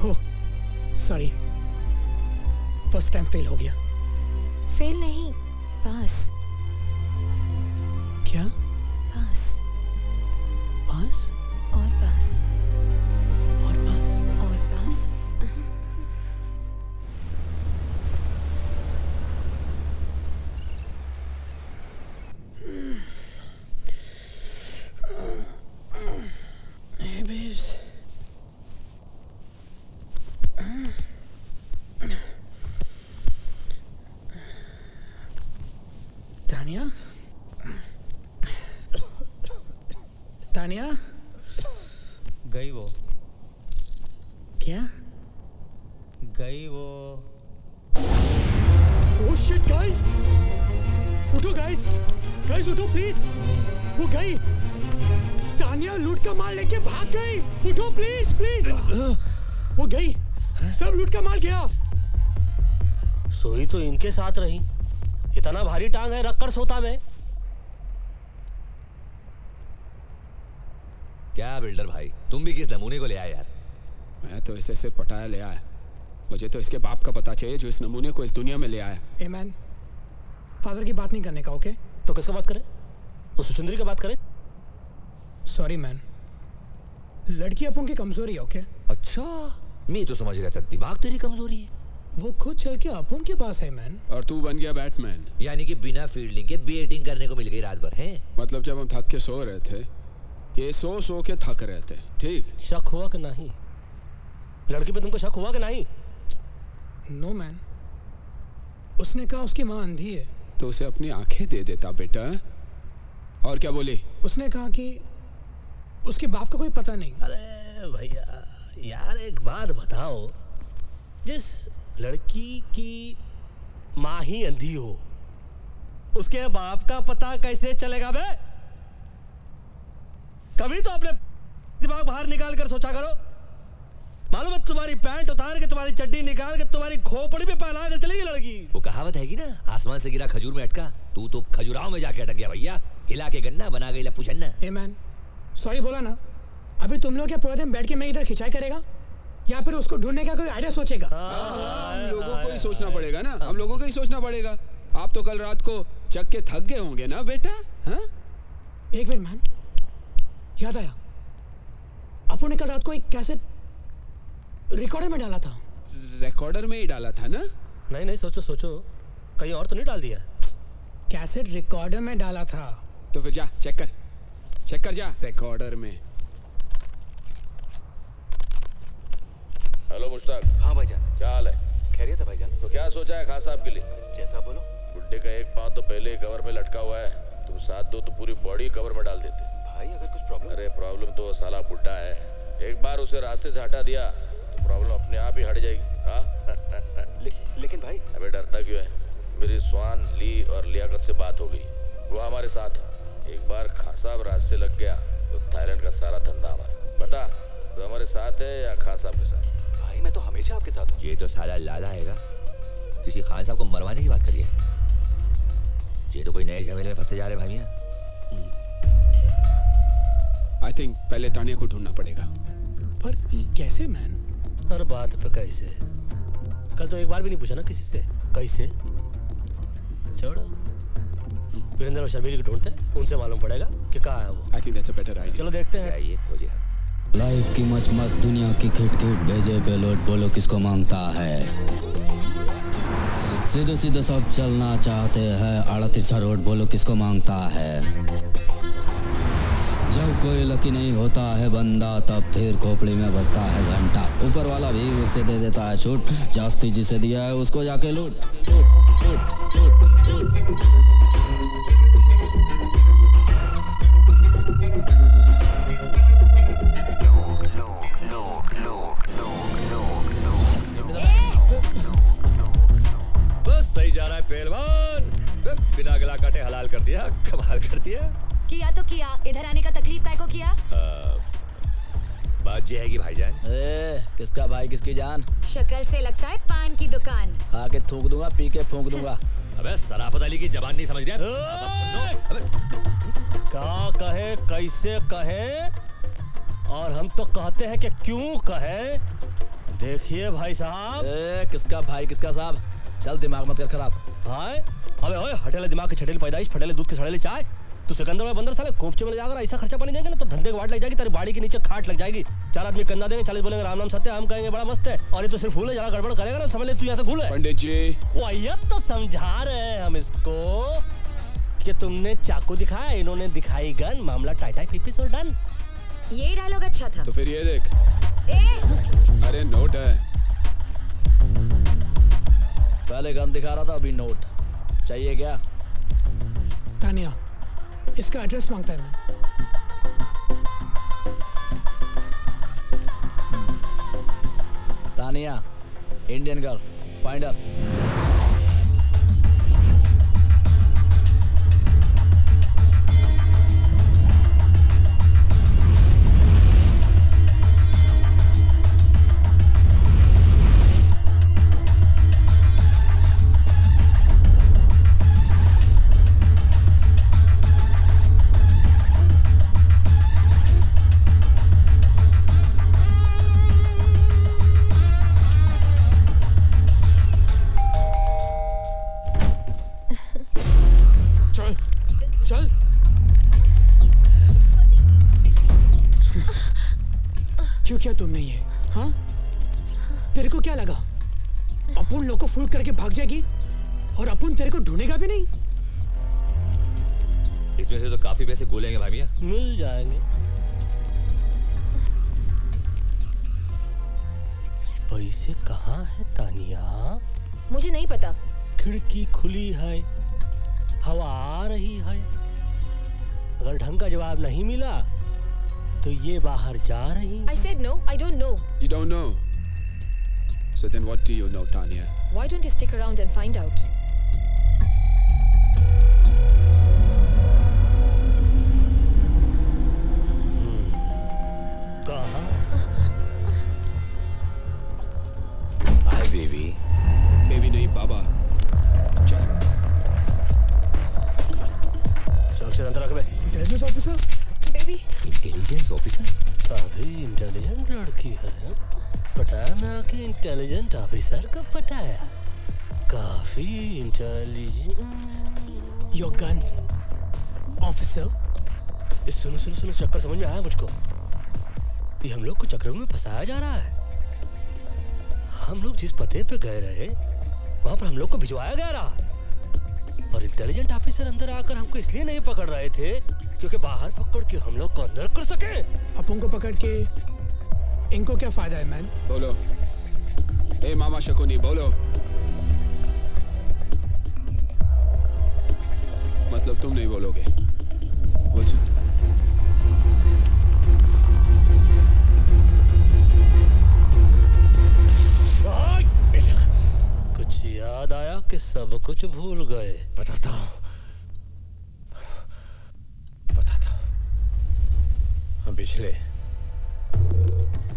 ओह, सॉरी, फर्स्ट टाइम फेल हो गया। फेल नहीं, पास। क्या? पास। पास? और पास। और पास? और पास। Hey babes. तानिया? तानिया? गई वो। क्या? गई वो। Oh shit guys! उठो guys! Guys उठो please! वो गई! तानिया लूट का माल लेके भाग गई। उठो प्लीज प्लीज। वो गई, सब लूट का माल गया। सोई तो इनके साथ रही, इतना भारी टांग है, रख कर सोता मैं। क्या बिल्डर भाई, तुम भी किस नमूने को ले आए यार? मैं तो इसे सिर्फ पटाया ले आया। मुझे तो इसके बाप का पता चाहिए जो इस नमूने को इस दुनिया में ले आया। ए मैन, फादर की बात नहीं करने का, ओके? तो किसका बात करें? उस सुचंद्री की बात करें? सॉरी मैन, लड़की अपन की कमजोरी है, ओके? अच्छा, मैं तो समझ रहा था दिमाग तेरी कमजोरी है। वो खुद चल के अपन के पास है मैन। और तू बन गया बैटमैन। यानी कि बिना फील्डिंग के बैटिंग करने को मिल गई रात भर, हैं? मतलब जब हम थक के सो रहे थे, ये सो के थक रहे थे, ठीक? शक हुआ कि नहीं? लड़की पे तुमको शक हुआ कि नहीं? नो मैन, उसने कहा उसकी माँ अंधी है। तो उसे अपनी आंखें दे देता बेटा। और क्या बोली? उसने कहा कि उसके बाप का कोई पता नहीं। अरे भैया यार, एक बात बताओ, जिस लड़की की माँ ही अंधी हो, उसके बाप का पता कैसे चलेगा बे? कभी तो अपने दिमाग बाहर निकाल कर सोचा करो। मालूम है, तुम्हारी पैंट उतार के, तुम्हारी चड्डी निकाल के, तुम्हारी खोपड़ी पे पहना कर चलेगी लड़की। वो कहावत है कि ना, आसमान से गिरा खजूर में अटका। तू तो खजुराहो में जाके अटक गया भैया। हिला के गन्ना बना गई लप्पू झन्ना। ए मैन, सॉरी बोला ना। अभी तुम लोग क्या पूरा दिन बैठ के मैं इधर खिंचाई करेगा, या फिर उसको ढूंढने का कोई आइडिया सोचेगा? हम लोगों को ही सोचना पड़ेगा ना, हम लोगों को ही सोचना पड़ेगा। आप तो कल रात को चक के थक गए होंगे ना बेटा? हाँ? एक मिनट मैन, याद आया, अपन ने कल रात को एक कैसेट रिकॉर्डर में डाला था। रिकॉर्डर में ही डाला था ना? नहीं, सोचो कहीं और तो नहीं डाल दिया? कैसेट रिकॉर्डर में डाला था। तो फिर जा चेक कर जा रिकॉर्डर में। हेलो मुश्ताक। हाँ भाईजान। क्या हाल है? खैरियत है भाईजान। तो क्या सोचा है खान साहब के लिए? जैसा बोलो। बुड्ढे का एक पाँव तो पहले कवर में लटका हुआ है, तुम साथ दो तो पूरी बॉडी कवर में डाल देते। भाई अगर कुछ प्रॉब्लम? अरे प्रॉब्लम तो साला बुड्ढा है, एक बार उसे रास्ते से हटा दिया तो प्रॉब्लम अपने आप ही हट जाएगी। हाँ? लेकिन भाई। अबे डरता क्यों है? मेरी स्वान ली और लियाकत से बात हो गई, वो हमारे साथ है। एक बार खान साहब रास्ते लग गया तो थाईलैंड का सारा धंधा हमारा। बता, तो हमारे साथ है या खान साहब के साथ? भाई मैं तो हमेशा आपके साथ हूँ। ये तो साला लाला आएगा, किसी खान साहब को मरवाने की बात करिए। ये तो कोई नए झमेले में फंसते जा रहे भाई मियां। आई थिंक पहले तानिया को ढूंढना पड़ेगा। पर कैसे मैन? हर बात पे कैसे? कल तो एक बार भी नहीं पूछा ना किसी से कैसे। छोड़ो, वीरेंद्र और शर्मिली को ढूंढते हैं, उनसे मालूम पड़ेगा कि कहाँ है वो। I think that's a better idea. चलो देखते हैं। ये खोजिए। लाइफ की मच मच दुनिया की खिट खिट भेजे पेलोड बोलो किसको मांगता है। सीधे सीधे सब चलना चाहते हैं, आड़ा तिरछा रोड बोलो किसको मांगता है। जब कोई लकी नहीं होता है बंदा, तब फिर खोपड़ी में बजता है घंटा। ऊपर वाला भी उसे दे देता है छूट, जास्ती जिसे दिया है उसको जाके लूट। बस सही जा रहा है पहलवान, बिना गला काटे हलाल कर दिया, कमाल कर दिया। किया तो किया, इधर आने का तकलीफ काय को किया? बात ये है कि भाईजान। किसका भाई किसकी जान? शक्ल से लगता है पान की दुकान। आके थूक दूंगा, पी के फूंक दूंगा। अबे सराफत अली की जबान नहीं समझ रहा? क्या कहे, कैसे कहे, और हम तो कहते हैं कि क्यों कहे। देखिए भाई साहब। किसका भाई किसका साहब? चल दिमाग मत कर खराब। भाई अबे ओए, हटेले दिमाग की छटेली पैदाइश, फटेले दूध की सड़ेली चाय। तू सिकंदर में बंदर साले कोपचे में जाकर ऐसा खर्चा पानी देंगे ना तो धंधे की वाट लग जाएगी, तेरी बाड़ी के नीचे खाट लग जाएगी। 4 आदमी कंधा देंगे, 40 बोलेंगे राम नाम सत्य, हम कहेंगे बड़ा मस्त है, और ये तो सिर्फ फूल है, जरा गड़बड़ करेगा ना समझ ले तू यहाँ से घूल है। पंडित जी वही तो समझा रहे हैं हम इसको कि तुमने चाकू दिखाया, इन्होंने दिखाई गन, मामला टाइटाई पिपिस और डन। ये डायलॉग अच्छा था। तो फिर ये देख। अरे नोट है। पहले गन दिखा रहा था, अभी नोट चाहिए क्या? तानिया, इसका एड्रेस मांगता है मैं। Tania, Indian girl, find her. चल। क्यों किया तुमने ये? हाँ? तेरे को क्या लगा अपन लोग को फूल करके भाग जाएगी और अपन तेरे को ढूंढेगा भी नहीं? इसमें से तो काफी पैसे गोलेंगे भाई मियां। मिल जाएंगे। पैसे कहाँ है तानिया? मुझे नहीं पता। खिड़की खुली है, हवा आ रही है, अगर ढंग का जवाब नहीं मिला तो ये बाहर जा रही। I said no, I don't know. You don't know. So then what do you know, Tanya? Why don't you stick around and find out? कहाँ? Hi baby. बेबी नहीं बाबा। चल। सुरक्षित अंदर रख बे। Intelligence officer. Baby. Intelligence officer? काफी intelligent लड़की है। पटाया मैं आके इंटेलिजेंट ऑफिसर को पटाया। काफी इंटेलिजेंट। Your gun officer. सुनो सुनो सुनो, चक्कर समझ में आया मुझको। ये हम लोग को चक्कर में फंसाया जा रहा है। हम लोग जिस पते पे गए रहे वहां पर हम लोग को भिजवाया गया रहा, और इंटेलिजेंट ऑफिसर अंदर आकर हमको इसलिए नहीं पकड़ रहे थे क्योंकि बाहर पकड़ के हम लोग को अंदर कर सके। अपन को पकड़ के इनको क्या फायदा है मैन? बोलो। ए मामा शकुनी बोलो। मतलब तुम नहीं बोलोगे? बोल। कुछ याद आया कि सब कुछ भूल गए? बताता हूँ। हम पिछले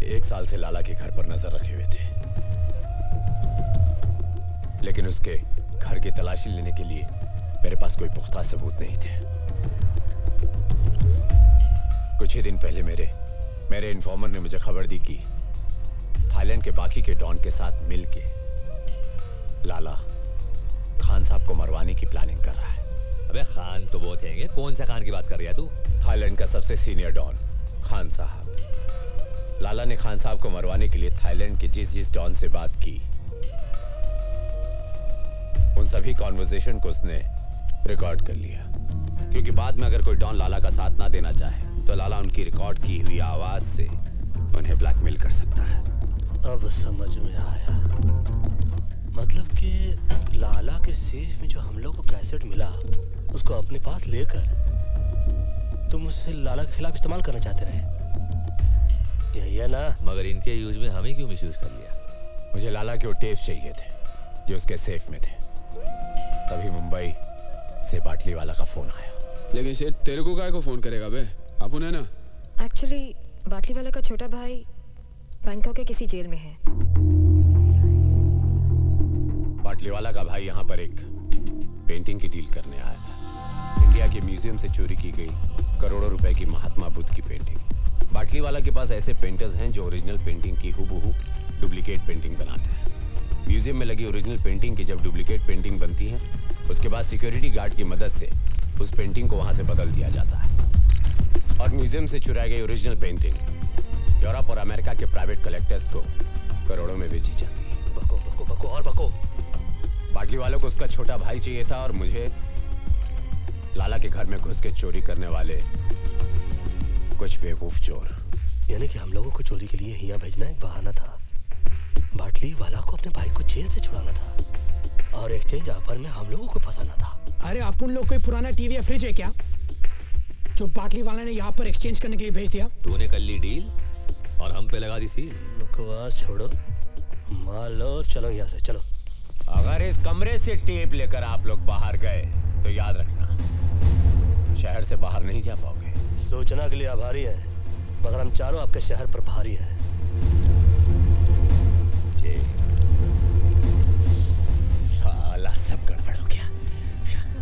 1 साल से लाला के घर पर नजर रखे हुए थे, लेकिन उसके घर की तलाशी लेने के लिए मेरे पास कोई पुख्ता सबूत नहीं थे। कुछ ही दिन पहले मेरे इन्फॉर्मर ने मुझे खबर दी कि थाईलैंड के बाकी के डॉन के साथ मिलके लाला खान साहब को मरवाने की प्लानिंग कर रहा है। अबे खान तो बहुत हैं, कौन सा खान की बात कर रही है तू? थाईलैंड का सबसे सीनियर डॉन खान साहब। लाला ने खान साहब को मरवाने के लिए थाईलैंड के जिस डॉन से बात की, उन सभी कॉन्वर्सेशन को उसने रिकॉर्ड कर लिया, क्योंकि बाद में अगर कोई डॉन लाला का साथ ना देना चाहे तो लाला उनकी रिकॉर्ड की हुई आवाज से उन्हें ब्लैकमेल कर सकता है। अब समझ में आया, मतलब कि लाला के सेफ में जो हम लोग को कैसेट मिला उसको अपने पास लेकर तुम उससे लाला के खिलाफ इस्तेमाल करना चाहते रहे, यही है ना? मगर इनके यूज में हमें क्यों मिसयूज कर लिया? मुझे लाला के वो टेप चाहिए थे जो उसके सेफ में थे। तभी मुंबई से बाटली वाला का फोन आया। लेकिन शेर तेरे को काय को फोन करेगा बे? आप उन्हें ना। एक्चुअली बाटली वाला का छोटा भाई बैंकॉक के किसी जेल में है। बाटली वाला का भाई यहाँ पर एक पेंटिंग की डील करने आया था। इंडिया के म्यूजियम से चोरी की गई करोड़ों रुपए की महात्मा बुद्ध की पेंटिंग। बाटली वाला के पास ऐसे पेंटर्स हैं जो ओरिजिनल पेंटिंग की हूबहू डुप्लीकेट पेंटिंग बनाते हैं। म्यूजियम में लगी ओरिजिनल पेंटिंग की जब डुप्लीकेट पेंटिंग बनती है, उसके बाद सिक्योरिटी गार्ड की मदद से उस पेंटिंग को वहां से बदल दिया जाता है और म्यूजियम से चुराई गई ओरिजिनल पेंटिंग यूरोप और अमेरिका के प्राइवेट कलेक्टर्स को करोड़ों में बेची जाती है। बको बको बको और बको। बाटली वालों को उसका छोटा भाई चाहिए था और मुझे लाला के घर में घुस के चोरी करने वाले कुछ बेवकूफ चोर। यानी कि हम लोगों को चोरी के लिए हिया भेजना एक बहाना था। बाटली वाला को अपने भाई को जेल से छुड़ाना था और एक्सचेंज ऑफर में हम लोगों को फंसाना था। अरे अपन लोग कोई पुराना टीवी या फ्रिज है क्या जो बाटली वाला ने यहाँ पर एक्सचेंज करने के लिए भेज दिया? तूने कर ली डील और हम पे लगा दी सील। बकवास छोड़ो, मान लो, चलो यहाँ से चलो। अगर इस कमरे से टेप लेकर आप लोग बाहर गए तो याद रखना शहर से बाहर नहीं जा पाओगे। सूचना के लिए आभारी हैं, मगर हम चारों आपके शहर पर भारी हैं। साला सब गड़बड़ हो गया।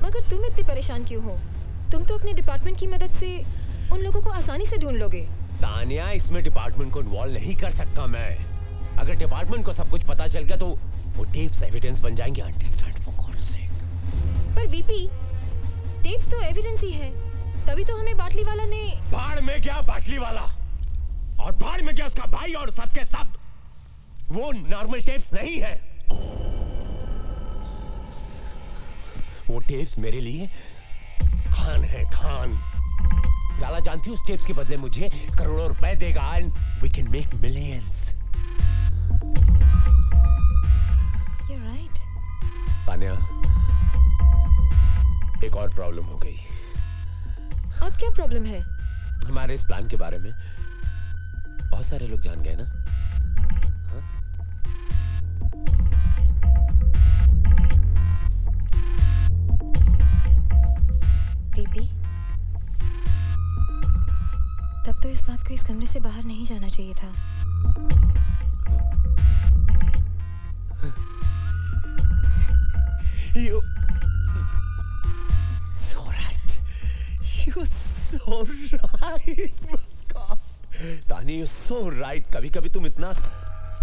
मगर तुम इतने परेशान क्यों हो? तुम तो अपने डिपार्टमेंट की मदद से उन लोगों को आसानी से ढूंढ लोगे। तानिया, इसमें डिपार्टमेंट को इन्वॉल्व नहीं कर सकता मैं। अगर डिपार्टमेंट को सब कुछ पता चल गया तो वो टेप्स एविडेंस बन जाएंगे। अंडरस्टैंड फॉर गॉड्स सेक। पर वीपी, टेप्स तो एविडेंस ही है, तभी तो हमें बाटली वाला ने। भाड़ में गया बाटली वाला और भाड़ में गया उसका भाई और सबके सब। वो नॉर्मल टेप्स नहीं है, वो टेप्स मेरे लिए खान है, खान। लाला जानती उस टेप्स के बदले मुझे करोड़ों रुपए देगा and we can make millions. You're right. Tania, एक और प्रॉब्लम हो गई। अब क्या प्रॉब्लम है? हमारे इस प्लान के बारे में बहुत सारे लोग जान गए ना। बीबी, तब तो इस बात को इस कमरे से बाहर नहीं जाना चाहिए था। You so right. You're so right. तानी, you're so right. कभी-कभी तुम इतना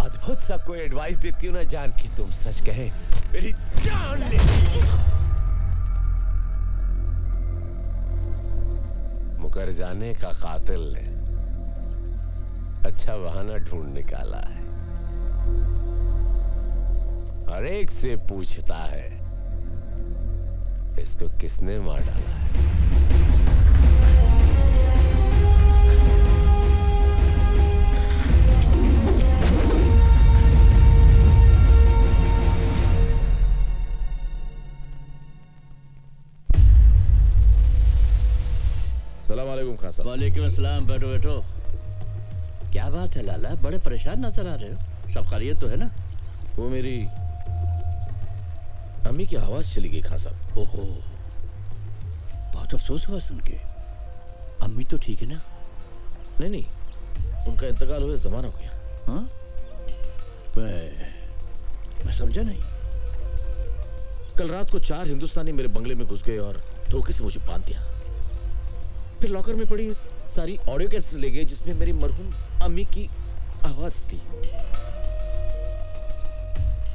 अद्भुत सा कोई एडवाइस देती हो ना जान कि तुम सच कहे मेरी जान लेती। मुकर जाने का कातिल ने अच्छा बहाना ढूंढ निकाला है। हर एक से पूछता है इसको किसने मार डाला है। सलाम वालेकुम खान साहब। वालेकुम अस्सलाम। बैठो बैठो। क्या बात है लाला, बड़े परेशान नजर आ रहे हो। सब खैरियत तो है ना? वो मेरी अम्मी की आवाज चली गई खान साहब। ओहो, बहुत अफसोस हुआ सुन के। अम्मी तो ठीक है ना? नहीं नहीं, उनका इंतकाल हुए जमाना हो गया। हाँ? मैं समझा नहीं। कल रात को 4 हिंदुस्तानी मेरे बंगले में घुस गए और धोखे से मुझे बांध दिया। फिर लॉकर में पड़ी सारी ऑडियो कैसेट्स ले गए जिसमें मेरी मरहूम अम्मी की आवाज थी।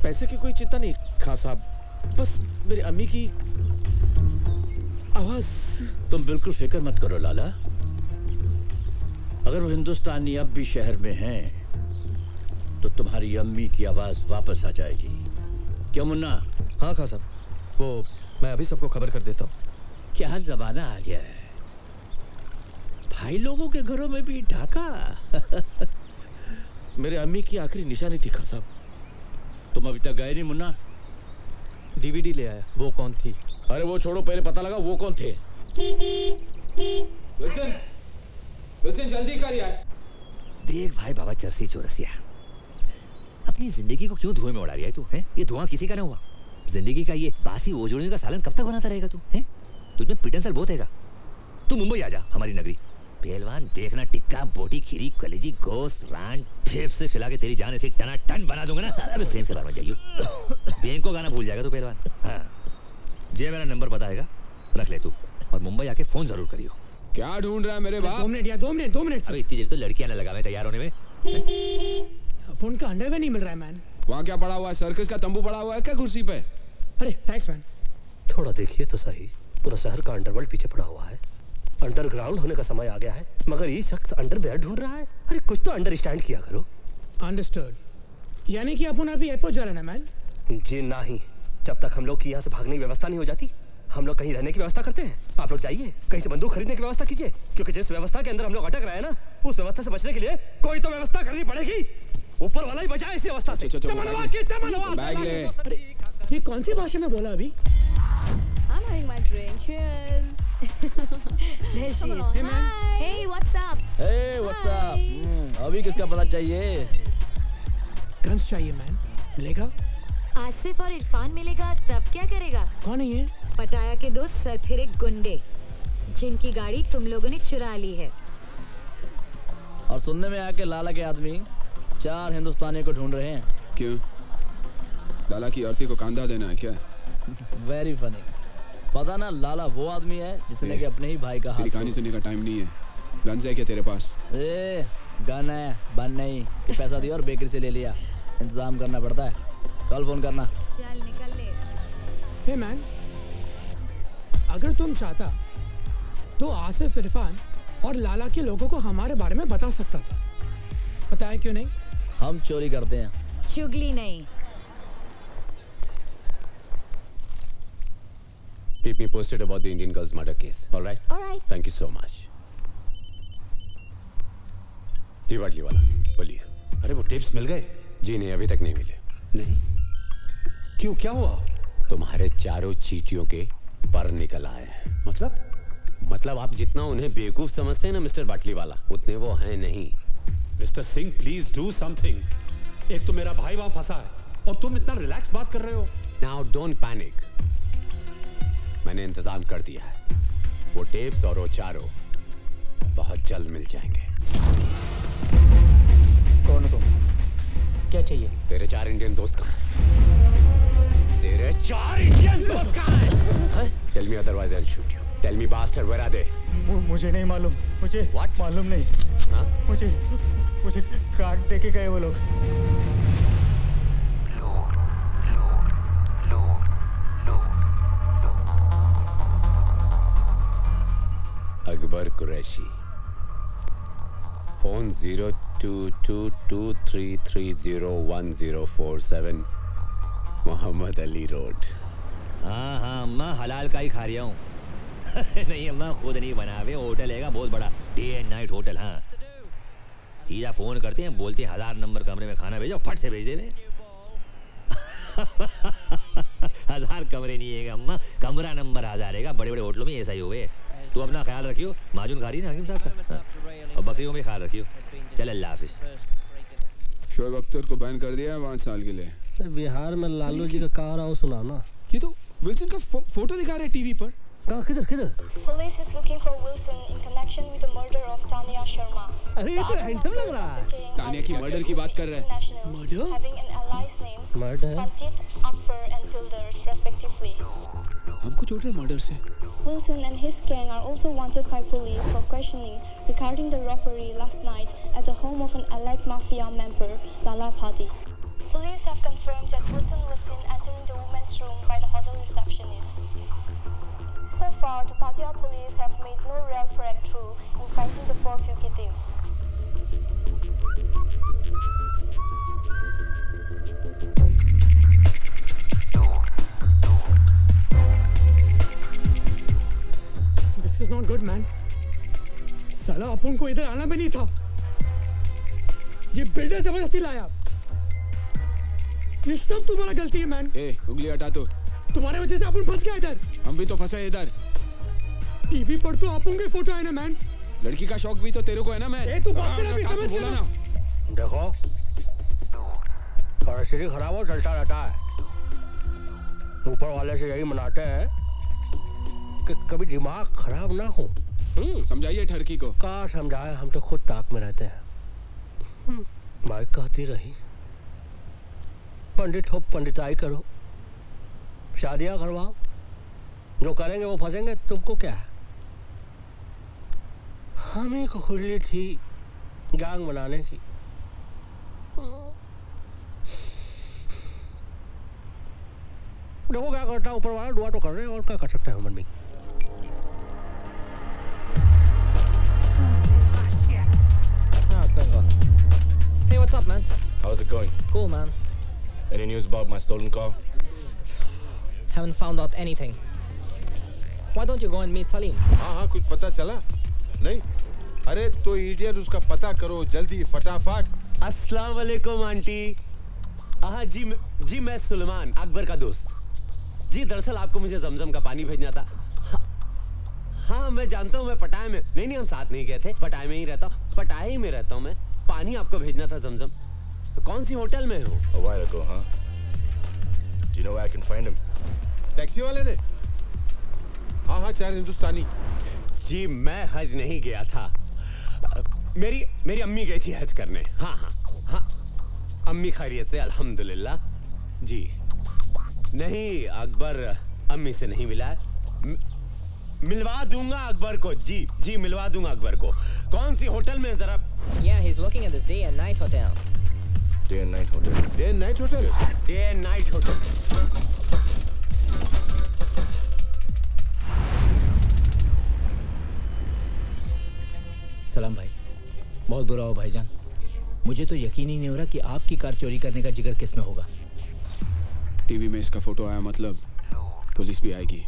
पैसे की कोई चिंता नहीं खान साहब, बस मेरी अम्मी की आवाज। तुम बिल्कुल फिक्र मत करो लाला, अगर वो हिंदुस्तानी अब भी शहर में हैं तो तुम्हारी अम्मी की आवाज वापस आ जाएगी। क्यों मुन्ना? हाँ खान साहब, वो मैं अभी सबको खबर कर देता हूँ। क्या जमाना आ गया है, भाई लोगों के घरों में भी ढाका। मेरे अम्मी की आखिरी निशानी थी खान साहब। तुम अभी तक गए नहीं मुन्ना? डीवीडी ले आया। वो कौन थी? अरे वो छोड़ो, पहले पता लगा वो कौन थे। विल्सन, विल्सन जल्दी कर यार। देख भाई बाबा चरसी चौरसिया, अपनी जिंदगी को क्यों धुएं में उड़ा रहा है तू? हैं? ये धुआं किसी का ना हुआ। जिंदगी का ये बासी ओजोड़ियों का सालन कब तक बनाता रहेगा तू? हैं? तुझमें पिटन साल बहुत हैगा। तू मुंबई आ जा, हमारी नगरी। पहलवान देखना, टिक्का बोटी खीरी कलेजी गोश्त रान फेफ से खिला के तेरी जान ऐसी टना टन बना दूंगा ना। अरे फ्रेम से बाहर मत जाइयो। बैंक को गाना भूल जाएगा तू पहलवान। हाँ, जे मेरा नंबर पता हैगा, रख ले तू, और मुंबई आके फोन जरूर करियो। क्या ढूंढ रहा है मेरे बाप? 2 मिनट या 2 मिनट 2 मिनट। अबे इतनी देर तो लड़कियां ना लगावे तैयार होने में। फोन का अंडरवेयर नहीं मिल रहा है मैन। वहाँ क्या पड़ा हुआ है? सर्कस का तंबू पड़ा हुआ है क्या कुर्सी पे? अरे थैंक्स मैन। थोड़ा देखिए तो सही, पूरा शहर का अंडरवर्ल्ड पीछे पड़ा हुआ है। अंडरग्राउंड होने का समय आ गया है, मगर ये शख्स अंडरवेयर ढूंढ रहा है। अरे कुछ तो अंडरस्टैंड किया करो। अंडरस्टूड। यानी कि अपन अभी एयरपोर्ट जा रहे हैं ना मैन? जी नहीं, जब तक हम लोग की यहाँ से भागने की व्यवस्था नहीं हो जाती, हम लोग कहीं रहने की व्यवस्था करते हैं। आप लोग जाइए, कहीं से बंदूक खरीदने की व्यवस्था कीजिए, क्योंकि जिस व्यवस्था के अंदर हम लोग अटक रहे हैं ना, उस व्यवस्था से बचने के लिए कोई तो व्यवस्था करनी पड़ेगी। ऊपर वाला ही बचाए इसी अवस्था से। चमनवा के चमनवा। बैग ले। अरे ये कौन सी भाषा में बोला अभी? I'm having my drink. Cheers. There she is. Hey man. Hey, what's up? Hey, what's up? अभी किसका पता चाहिए? गन्स चाहिए मैन। मिलेगा? आसिफ और इरफान मिलेगा तब क्या करेगा? कौन है ये? पटाया के 2 सरफिरे गुंडे, जिनकी गाड़ी तुम लोगों ने चुरा ली है। और सुनने में आया कि लाला के आदमी 4 हिंदुस्तानियों को ढूंढ रहे हैं। क्यों? लाला की औरती को कांधा देना है क्या? Very funny. पता ना लाला वो आदमी है जिसने कि अपने ही भाई का हाथ। तेरी कहानी सुनने का टाइम नहीं है। गन है क्या तेरे पास? गन है, बन नहीं कि पैसा दिया और बेकरी से ले लिया। इंतजाम करना पड़ता है। कल फोन करना। चल निकल ले। हे मैन, अगर तुम चाहता तो आसिफ, इरफान और लाला के लोगों को हमारे बारे में बता सकता था। पता है क्यों नहीं? हम चोरी करते हैं, चुगली नहीं। Keep me posted about the Indian girl's murder case. All right? All right. Thank you so much. जी वाटली वाला बोलिए। अरे वो टिप्स मिल गए? जी नहीं, अभी तक नहीं मिले। नहीं? क्यों, क्या हुआ? तुम्हारे चारों चीटियों के पर निकल आए हैं। मतलब आप जितना उन्हें बेवकूफ समझते हैं ना मिस्टर बाटली वाला, उतने वो हैं नहीं। Mister Singh please do something. एक तो मेरा भाई वहां फंसा है और तुम इतना रिलैक्स बात कर रहे हो। Now don't panic. मैंने इंतजाम कर दिया है। वो टेप्स और वो चारों बहुत जल्द मिल जाएंगे। कौन हो तुम? क्या चाहिए? तेरे 4 इंडियन दोस्त कहाँ हैं? तेरे 4 इंडियन दोस्त कहाँ हैं? Tell me otherwise I'll shoot you. Tell me bastard, where are they? मुझे नहीं मालूम। मुझे What? मालूम नहीं। हाँ? मुझे काट दे के गए वो लोग। Akbar Qureshi, phone 0222330147, Mohammad Ali road. हाँ हाँ अम्मा, हलाल का ही खा रहा हूँ। नहीं अम्मा, खुद नहीं बनावे, होटल हैगा बहुत बड़ा, डे एंड नाइट होटल। हाँ, जीजा फोन करते हैं, बोलते हैं 1000 नंबर कमरे में खाना भेजो, फट से भेज देवे। 1000 कमरे नहीं है अम्मा, कमरा नंबर 1000 है। बड़े बड़े होटलों में ऐसा ही हुए। तू अपना ख्याल रखियो, माजून खा रही ना हकीम साहब का, और बकरियों में ख्याल रखियो। चल अल्लाह हाफिज। शोएब अख्तर को बैन कर दिया है 5 साल के लिए। बिहार में लालू जी का कहा रहा हूँ, सुनाओ ना। ये तो विल्सन का फोटो दिखा रहे टीवी पर। कहाँ, किधर? Police is looking for Wilson in connection with the murder of Tanya Sharma. अरे ये तो हैंडसम लग रहा है। तानिया की मर्डर की बात कर रहे हैं। Having an allies named Murder? Panchit, Akbar and Pilders respectively. हमको छोड़ रहे मर्डर से। Wilson and his gang are also wanted by police for questioning regarding the robbery last night at the home of an alleged mafia member, Lala Patti. Police have confirmed that Wilson was seen entering the women's room by the hotel receptionist. So far, the Pattaya police have made no real breakthrough in finding the 4 fugitives. This is not good, man. साला अपन को इधर आना भी नहीं था। ये builder जबरदस्ती लाया। ये सब तुम्हारा गलती है, मैन। ए, उंगली हटा तो। तुम्हारे वजह से अपन फंस गया इधर। हम भी तो फंसे इधर। टीवी पर तो अपन के फोटो है ना, मैन। लड़की का शौक भी तो तेरे को है ना, मैन। ए, तू बात कर अभी, समझ बोला ना। देखो, परिस्थिति खराब हो चलता रहता है। ऊपर वाले से यही मनाते हैं कि कभी दिमाग खराब ना हो। समझाइए ठरकी को। कहाँ समझाए, हम तो खुद ताक में रहते हैं। माइक कहती रही, पंडित हो पंडिताई करो, शादियां करवाओ, जो करेंगे वो फंसेंगे, तुमको क्या है। हम ही को खुजली थी गैंग बनाने की। देखो क्या करता है ऊपर वाला, दुआ तो कर रहे हैं और क्या कर सकते हैं human being. Hey, what's up, man? How's it going? Cool, man. Any news about my stolen car? Haven't found out anything. Why don't you go and meet Salim? हाँ, कुछ पता चला? नहीं? अरे तो इडियट, उसका पता करो जल्दी फटाफट। अस्सलाम वालेकुम आंटी। हाँ जी मैं सुलेमान, अकबर का दोस्त। जी दरअसल आपको मुझे जमजम का पानी भेजना था। हाँ मैं जानता हूँ, मैं पटाए में नहीं हम साथ नहीं गए थे, पटाए में ही रहता हूँ, पटाए ही में रहता हूँ मैं। पानी आपको भेजना था जमजम। कौन सी होटल में हो? A while ago, huh? Do you know where I can find him? Taxi वाले ने? हाँ 4 हिंदुस्तानी। जी मैं हज नहीं गया था, मेरी अम्मी गई थी हज करने। हाँ अम्मी खैरियत से अल्हम्दुलिल्लाह। जी नहीं, अकबर अम्मी से नहीं मिला है। मिलवा दूंगा अकबर को। जी मिलवा दूंगा अकबर को। कौन सी होटल में जरा? Yeah, he's working at this day and night hotel. Day and night hotel. Day and night hotel. Day and night hotel. सलाम भाई, बहुत बुरा हो भाईजान। मुझे तो यकीन ही नहीं हो रहा कि आपकी कार चोरी करने का जिगर किस में होगा। टीवी में इसका फोटो आया, मतलब पुलिस भी आएगी।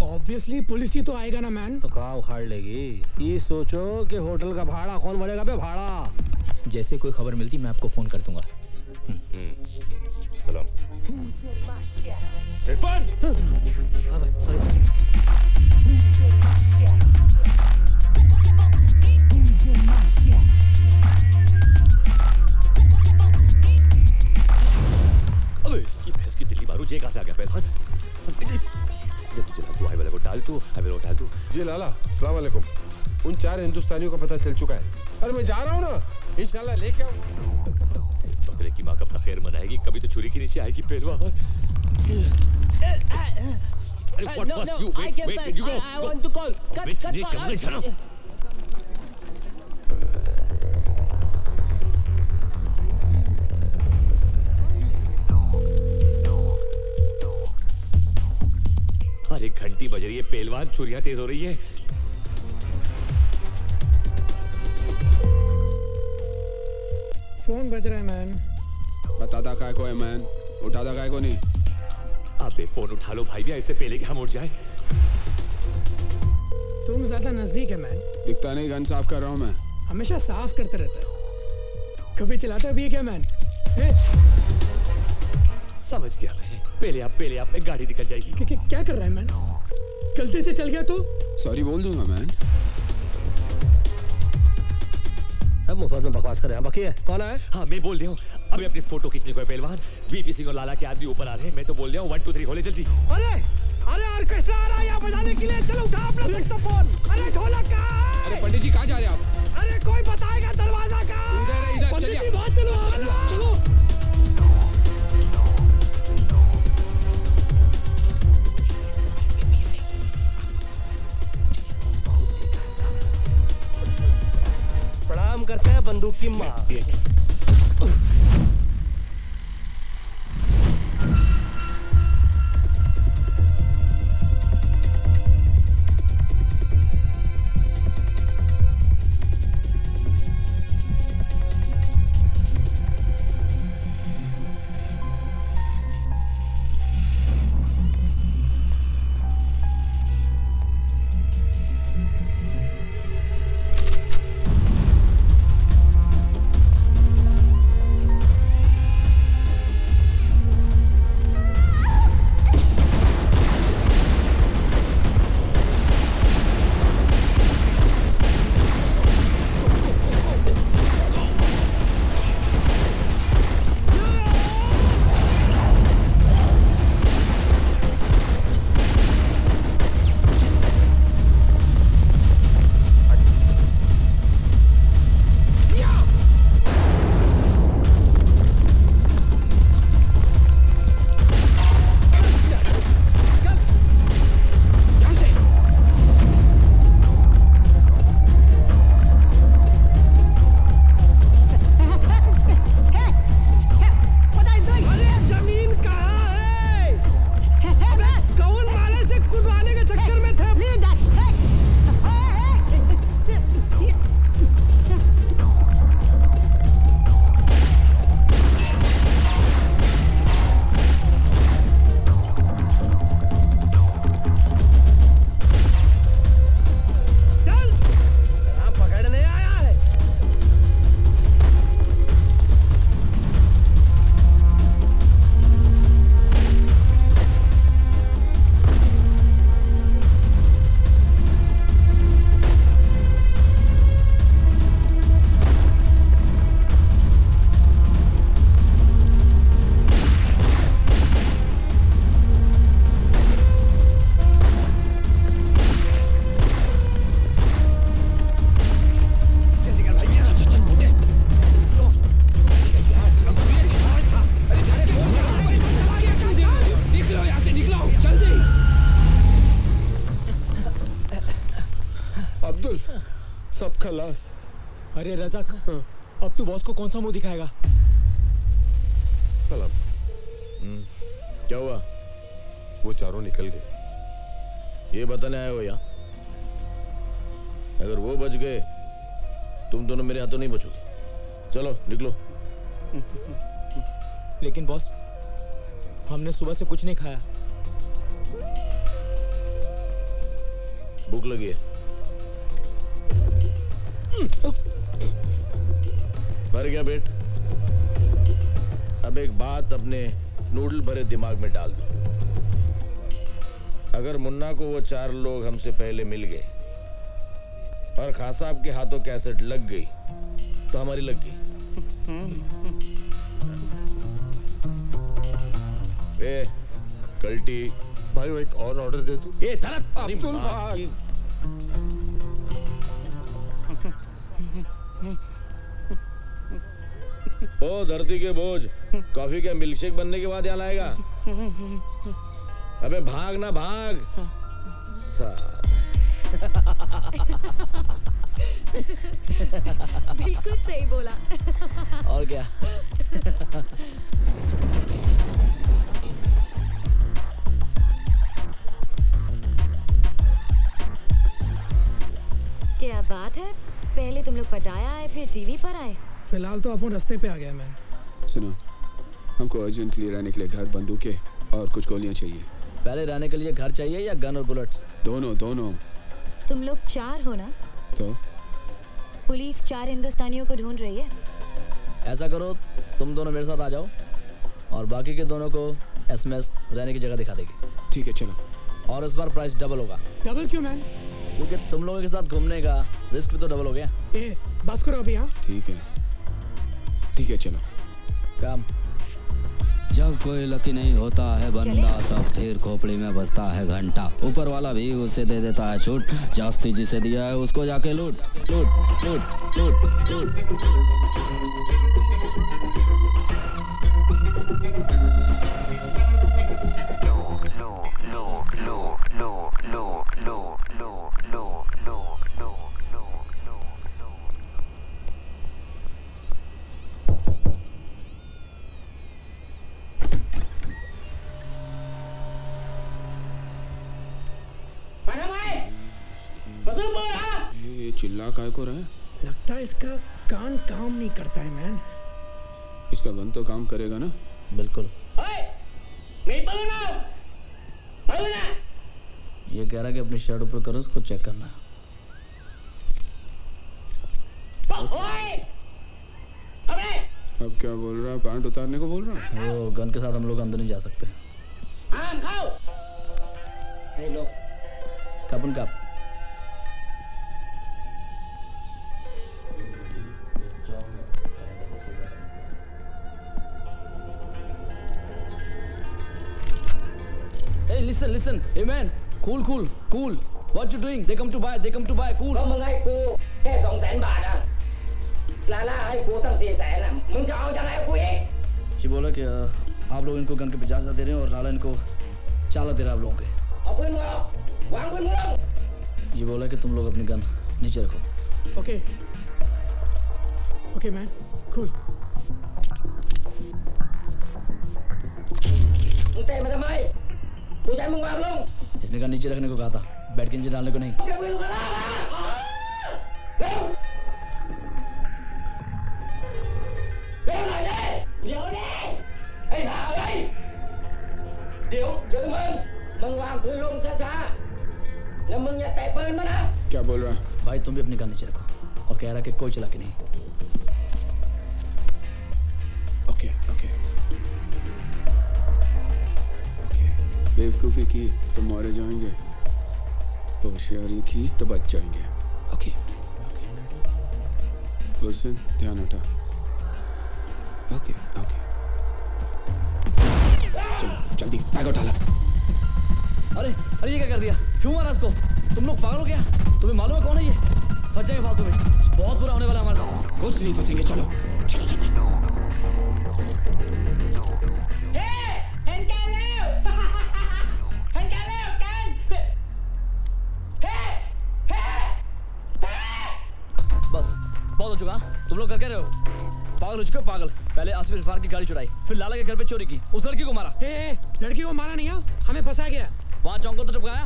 ऑब्वियसली पुलिस ही तो आएगा ना, मैन। तो कहाँ उखाड़ लेगी। ये सोचो कि होटल का भाड़ा कौन भरेगा बे, भाड़ा। जैसे कोई खबर मिलती मैं आपको फोन कर दूंगा। सलाम। इरफान। अबे इसकी भैंस की दिल्ली मारू, जे कहाँ से आ गया पहलवान? जल्दी चला तू, हाईवे को डाल तू, हाईवे को डाल तू। जी लाला, अस्सलाम वालेकुम। उन 4 हिंदुस्तानियों का पता चल चुका है। अरे मैं जा रहा हूँ ना, इंशाल्लाह लेके आऊँ। बकरे की माँ कब तक खैर मनाएगी, कभी तो छुरी के नीचे आएगी पहलवान। No, I get back. I want to call. Cut. अरे घंटी बज रही है पहलवान, छुरियां तेज हो रही है। फोन बज रहा है, मैन। बताता काय को है, मैन। उठाता काय को नहीं। अबे फोन उठा लो भाई, भी ऐसे पहले कि हम उठ जाए। तुम ज्यादा नजदीक है, मैन। दिखता नहीं, गन साफ कर रहा हूँ मैं। हमेशा साफ करते रहता है, कभी चलाता भी है क्या, मैन? समझ गया मैं। पहले आप एक गाड़ी निकल जाएगी। क्या कर रहा है, मैन? गलती से चल गया तो सॉरी बोल दूंगा, मैन। अब मुफ्त में बकवास कर रहे हैं। बाकी है कौन है? हाँ मैं बोल रहा हूँ, अभी अपनी फोटो खींचने को है पहलवान। वीपी सिंह और लाला के आदमी ऊपर आ रहे हैं। मैं तो बोल रहा हूँ 1 2 3 होले जल्दी। अरे ऑर्केस्ट्रा आ रहा है यहाँ बजाने के लिए। चलो उठा अपना सेक्सोफोन। अरे ढोलक का। अरे पंडित जी कहाँ जा रहे हैं आप? अरे कोई बताएगा दरवाजा का। इधर चलिए। बात चलो। करते हैं बंदूक की माँ। सब खलास। अरे रज़ाक, अब तू बॉस को कौन सा मुंह दिखाएगा? सलाम। क्या हुआ? वो चारों निकल गए। ये बताने आए हो यहाँ? अगर वो बच गए तुम दोनों मेरे हाथों नहीं बचोगे। चलो निकलो। लेकिन बॉस, हमने सुबह से कुछ नहीं खाया। भूख लगी है। भर गया पेट। अब एक बात अपने नूडल भरे दिमाग में डाल दो। अगर मुन्ना को वो चार लोग हमसे पहले मिल गए और खान साहब के हाथों कैसेट लग गई तो हमारी लग गई। ए कल्टी भाई वो एक और ऑर्डर दे तू। ए तरत अब्दुल भाई। ओ धरती के बोझ, कॉफी के मिल्कशेक बनने के बाद यहाँ लाएगा। अबे भाग ना भाग। बिल्कुल सही बोला। और क्या? क्या बात है, पहले तुम लोग पटाया आए फिर टीवी पर आए। फिलहाल तो अपन रास्ते पे आ गया मैन। सुनो, हमको अर्जेंटली रहने के लिए घर, बंदूकें और कुछ गोलियां चाहिए। पहले रहने के लिए घर चाहिए या गन और बुलेट्स? दोनों दोनों। तुम लोग 4 हो ना? तो पुलिस 4 हिंदुस्तानियों को ढूंढ रही है। ऐसा करो, तुम दोनों मेरे साथ आ जाओ और बाकी के दोनों को एसएमएस रहने की जगह दिखा देगी। ठीक है चलो। और इस बार प्राइस डबल होगा। डबल क्यों मैन? क्योंकि तुम लोगों के साथ घूमने का रिस्क भी तो डबल हो गया। ए, बस करो अभी। हाँ ठीक है चलो। काम। जब कोई लकी नहीं होता है बंदा, तब फिर खोपड़ी में बजता है घंटा। ऊपर वाला भी उसे दे देता है छूट, जास्ती जिसे दिया है उसको जाके लूट लूट लूट लूट लूट। चिल्ला काय को रहा है? लगता है इसका कान काम नहीं करता है मैन। इसका गन तो काम करेगा ना? बिल्कुल। नहीं बोलना, बोलना। ये कह रहा है कि अपनी शर्ट ऊपर करो, उसको चेक करना है। अब क्या बोल रहा है? पैंट उतारने को बोल रहा है? वो गन के साथ हम लोग अंदर नहीं जा सकते। आम खाओ। हे लो। कपन cup. Hey, listen. Hey man, cool. What you doing? They come to buy. Cool. ก็มึงให้กูแค่200,000 บาทอ่ะลาล่าให้กูตั้ง400,000อ่ะมึงจะเอายังไงกูอีก ये बोला कि आप लोग इनको गन के 50,000 दे रहे हैं और लाला इनको 40 दे रहा है आप लोगों के। เอาปืนมาวางปืนมึง ये बोला कि तुम लोग अपनी गन नीचे रखो। Okay man, cool. มึงเตะมาทำไมกูจะให้มึงวางลง इसने गन नीचे रखने को कहा था, बैठ के नीचे डालने को नहीं। แกปืนกระลามาเร็วหน่อยดิเดี๋ยวดิไอ้ห่าเอ้ยเดี๋ยวมึงวางปืนลงช้าๆแล้วมึงอย่าแตะปืนมานะ क्या बोल रहा है? भाई तुम भी अपनी गन नीचे रखो और कह रहा है कि कोई चला के नहीं। ओके बेवकूफ़ी की तो मारे जाएंगे, होशियारी की तो बच जाएंगे। ओके गुलशन ध्यान हटा। ओके चलो जल्दी बैग उठा ला। अरे ये क्या कर दिया? क्यों मारा इसको? तुम लोग पागल हो क्या? तुम्हें मालूम है कौन है ये? फंस जाएंगे फालतू में, बहुत बुरा होने वाला हमारे साथ। कुछ नहीं फंसेंगे, चलो जल्दी। बस बहुत हो चुका। तुम लोग कर क्या रहे हो? पागल हो चुके हो पागल। पहले आसिफ इरफान की गाड़ी चुराई, फिर लाला के घर पे चोरी की, उस लड़की को मारा। लड़की को मारा नहीं है, हमें फंसाया गया। वहाँ चौंको तो टपकाया।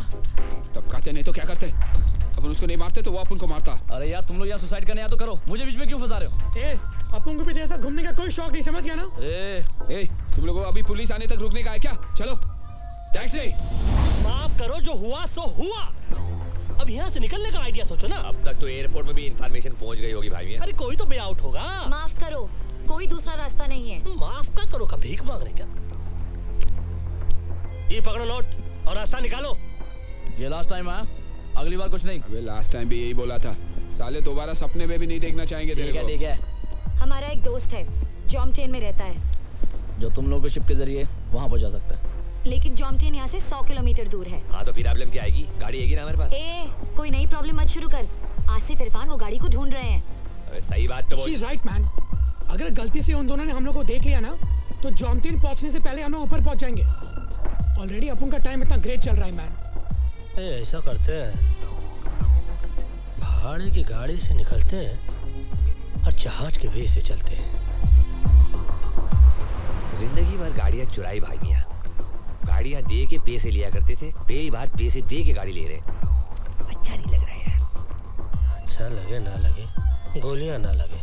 टपकाते नहीं तो क्या करते? अपन उसको नहीं मारते तो वो अपन को मारता। अरे यार तुम लोग यहाँ सुसाइड करने आया तो करो, मुझे बीच में क्यों फंसा रहे हो? अपन को भी ऐसा घूमने का कोई शौक नहीं, समझ गया ना? तुम लोगों को अभी पुलिस आने तक रुकने का है क्या? चलो टैक्सी। माफ करो, जो हुआ सो हुआ। अब यहाँ से निकलने का आइडिया सोचो ना। अब तक तो एयरपोर्ट में भी इंफॉर्मेशन पहुंच गई होगी भाई। अरे कोई तो बे आउट होगा। माफ करो, कोई दूसरा रास्ता नहीं है। माफ का करो का भीख मांगने का। ये पकड़ो नोट और रास्ता निकालो। ये लास्ट टाइम है, अगली बार कुछ नहीं। अबे लास्ट टाइम भी यही बोला था, साले दोबारा सपने में भी नहीं देखना चाहेंगे तेरे को। ठीक है। हमारा एक दोस्त है, जॉमटेन में रहता है, जो तुम लोग को शिप के जरिए वहाँ पहुँचा सकता है। लेकिन जॉमटेन यहाँ से 100 किलोमीटर दूर है। हाँ तो फिर प्रॉब्लम क्या आएगी? गाड़ी आएगी ना हमारे पास। कोई नई प्रॉब्लम मत शुरू कर। आसिफ इरफान वो गाड़ी को ढूंढ रहे हैं। अरे सही बात तो बोल। She's right man। अगर गलती से उन दोनों ने हम लोग को देख लिया ना, तो जॉमटेन पहुंचने से पहले हम लोग ऊपर पहुंच जाएंगे। ऑलरेडी अपन का टाइम इतना ग्रेट चल रहा है मैन। ऐसा करते हैं, भाड़े की गाड़ी से निकलते हैं और जहाज के वे से चलते हैं। जिंदगी भर गाड़ियां चुराई भाई मियां। गाड़ियां दे के पैसे लिया करते थे, पहली बार पैसे दे के गाड़ी ले रहे। अच्छा नहीं लग रहा है यार। अच्छा लगे ना लगे, गोलियां ना लगे,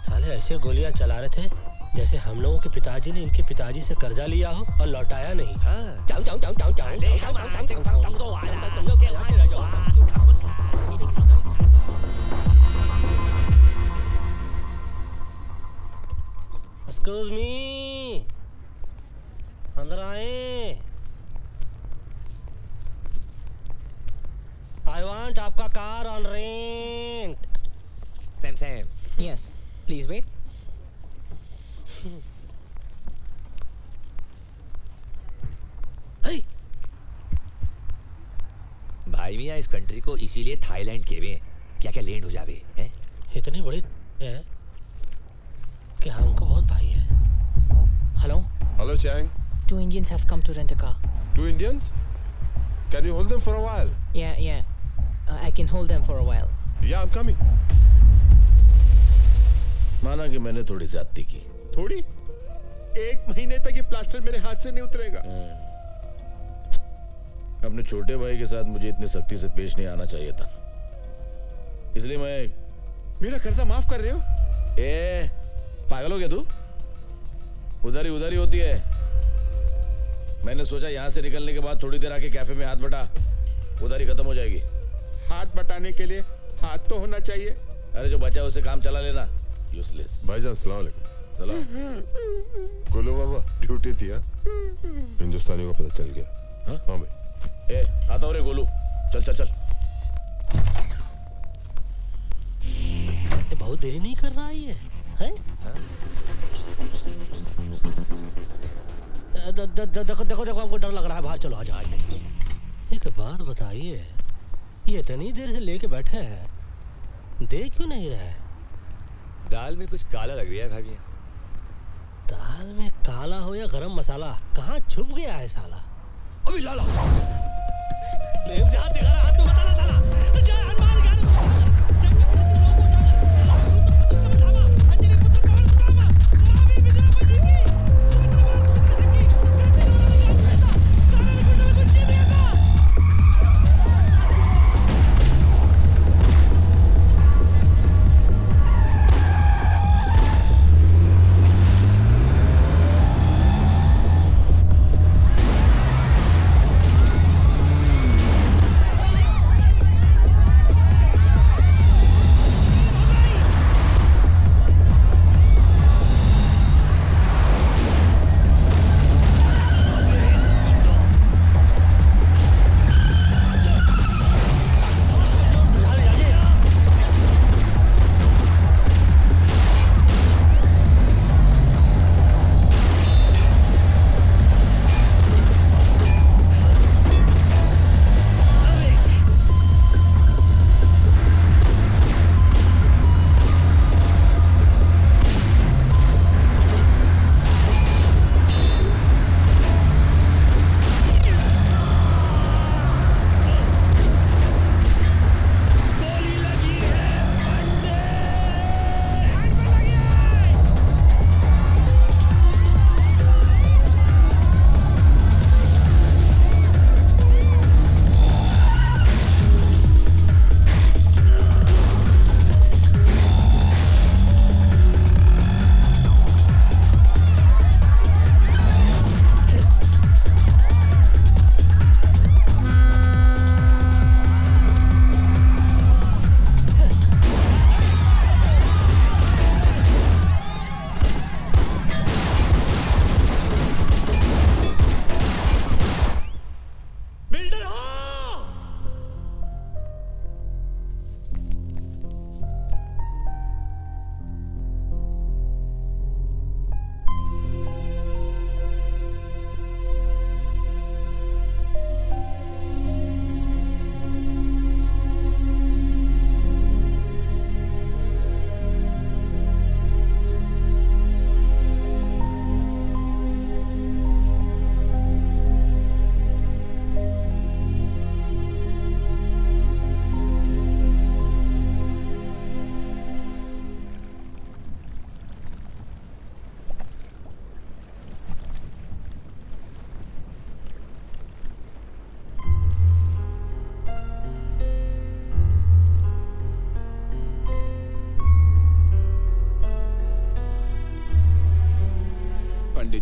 साले ऐसे गोलियां चला रहे थे जैसे हम लोगों के पिताजी ने इनके पिताजी से कर्जा लिया हो और लौटाया नहीं। एक्सक्यूज मी, अंदर आए। आई वांट आपका car on rent. Sam. Yes, please wait. भाई मियां इस कंट्री को इसीलिए थाईलैंड कहवे हैं, क्या लैंड हो जावे हैं। इतनी बड़ी है कि हमको बहुत भाई है। Hello Chang. 2 Indians have come to rent a car. 2 Indians? Can you hold them for a while? Yeah. I can hold them for a while. Yeah, I'm coming. माना कि मैंने थोड़ी ज्यादती की। थोड़ी? 1 महीने तक ये प्लास्टर मेरे हाथ से नहीं उतरेगा। अपने छोटे भाई के साथ मुझे इतनी सख्ती से पेश नहीं आना चाहिए था। इसलिए मैं मेरा कर्जा माफ कर रहे हो? ए पागल हो गया तू? उधर ही होती है। मैंने सोचा यहाँ से निकलने के बाद थोड़ी देर आके कैफे में हाथ बटा, उधर ही खत्म हो जाएगी। हाथ बटाने के लिए हाथ तो होना चाहिए। अरे जो बचा उसे काम चला लेना, यूजलेस। भाईजान सलाम अलैकुम। सलाम। गोलू बाबा ड्यूटी थी। हिंदुस्तानी को पता चल गया। हाँ भाई। ए आता हूँ रे गोलू, चल चल चल। ये बहुत देरी नहीं कर रहा है हैं? देखो देखो देखो हमको डर लग रहा है, बाहर चलो आ जाओ। एक बात बताइए, ये इतनी देर से लेके बैठे हैं, देख क्यों नहीं रहे? दाल में कुछ काला लग रहा है भाभी। दाल में काला हो या गरम मसाला, कहाँ छुप गया है साला? अभी लाला प्रेम से हाथ दिखा रहा, हाथ में बताना साला। जय हनुमान ज्ञान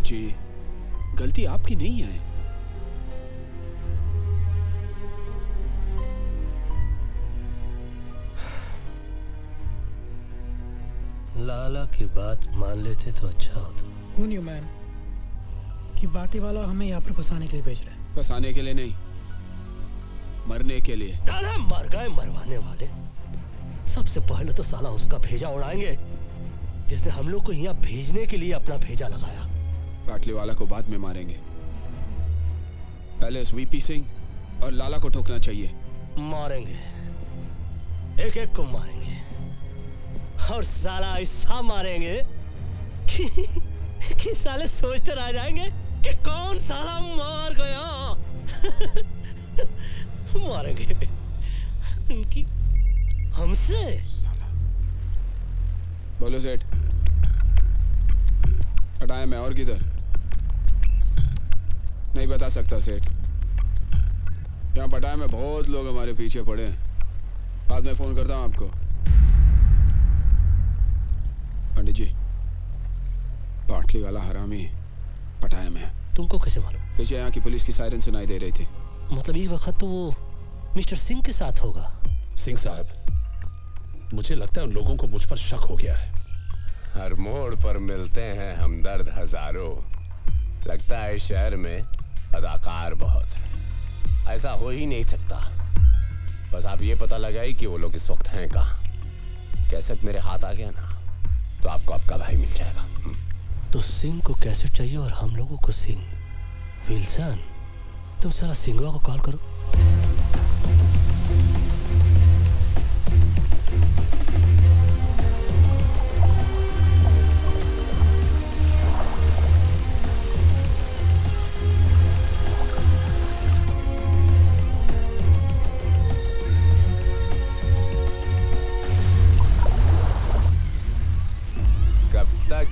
जी, गलती आपकी नहीं है। लाला की बात मान लेते तो अच्छा होता। Who knew, man, कि बाटी वाला हमें यहाँ पर फंसाने के लिए भेज रहा है? फंसाने के लिए नहीं, मरने के लिए। दादा मर गए मरवाने वाले। सबसे पहले तो साला उसका भेजा उड़ाएंगे जिसने हम लोग को यहाँ भेजने के लिए अपना भेजा लगाया। बाटली वाला को बाद में मारेंगे, पहले इस वीपी सिंह और लाला को ठोकना चाहिए। मारेंगे, एक एक को मारेंगे और साला ऐसा मारेंगे कि साले सोचते रह जाएंगे कि कौन साला मार गया। मारेंगे उनकी हमसे। बोलो सेठ, हटाया मैं और किधर? नहीं बता सकता सेठ, यहाँ पटाया में बहुत लोग हमारे पीछे पड़े हैं। बाद में फोन करता हूँ आपको। पंडित जी, पाटली वाला हरामी पटाया मैं। तुमको कैसे मालूम? पीछे यहाँ की पुलिस की सायरन सुनाई दे रही थी। मतलब ये वक्त तो वो मिस्टर सिंह के साथ होगा। सिंह साहब, मुझे लगता है उन लोगों को मुझ पर शक हो गया है। हर मोड़ पर मिलते हैं हमदर्द हजारों। लगता है इस शहर में अदाकार बहुत है। ऐसा हो ही नहीं सकता। बस आप ये पता लगाइए कि वो लोग इस वक्त हैं कहाँ। कैसेट मेरे हाथ आ गया ना तो आपको आपका भाई मिल जाएगा। तो सिंह को कैसेट चाहिए और हम लोगों को सिंह। विल्सन, तुम सारा सिंगवा को कॉल करो।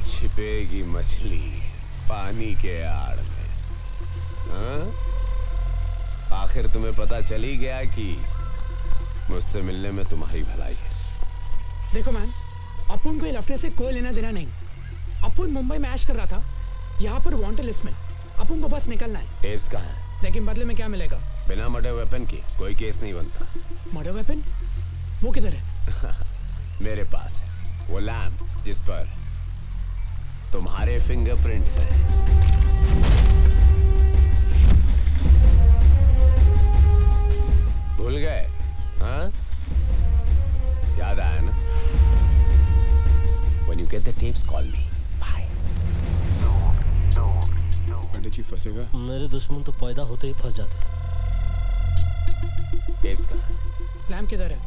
छिपेगी मछली पानी के आड़ में। हाँ? आखिर तुम्हें पता चल ही गया कि मुझसे मिलने में तुम्हारी भलाई है। देखो मैन, अपुन को लफ्टे से कोई लेना देना नहीं। अपुन मुंबई में ऐश कर रहा था, यहाँ पर वांटेड लिस्ट में। अपुन को बस निकलना है। टेप्स कहाँ है? लेकिन बदले में क्या मिलेगा? बिना मर्डर वेपन की कोई केस नहीं बनता। Murder weapon? वो किधर है? मेरे पास है वो लैम्प जिस पर तुम्हारे फिंगरप्रिंट्स हैं। भूल गए? हाँ? याद आया ना? When you get the tapes, call me. Bye. पंडित जी फंसेगा? मेरे दुश्मन तो पैदा होते ही फंस जाते हैं। टेप्स कहाँ? लैम्प किधर है?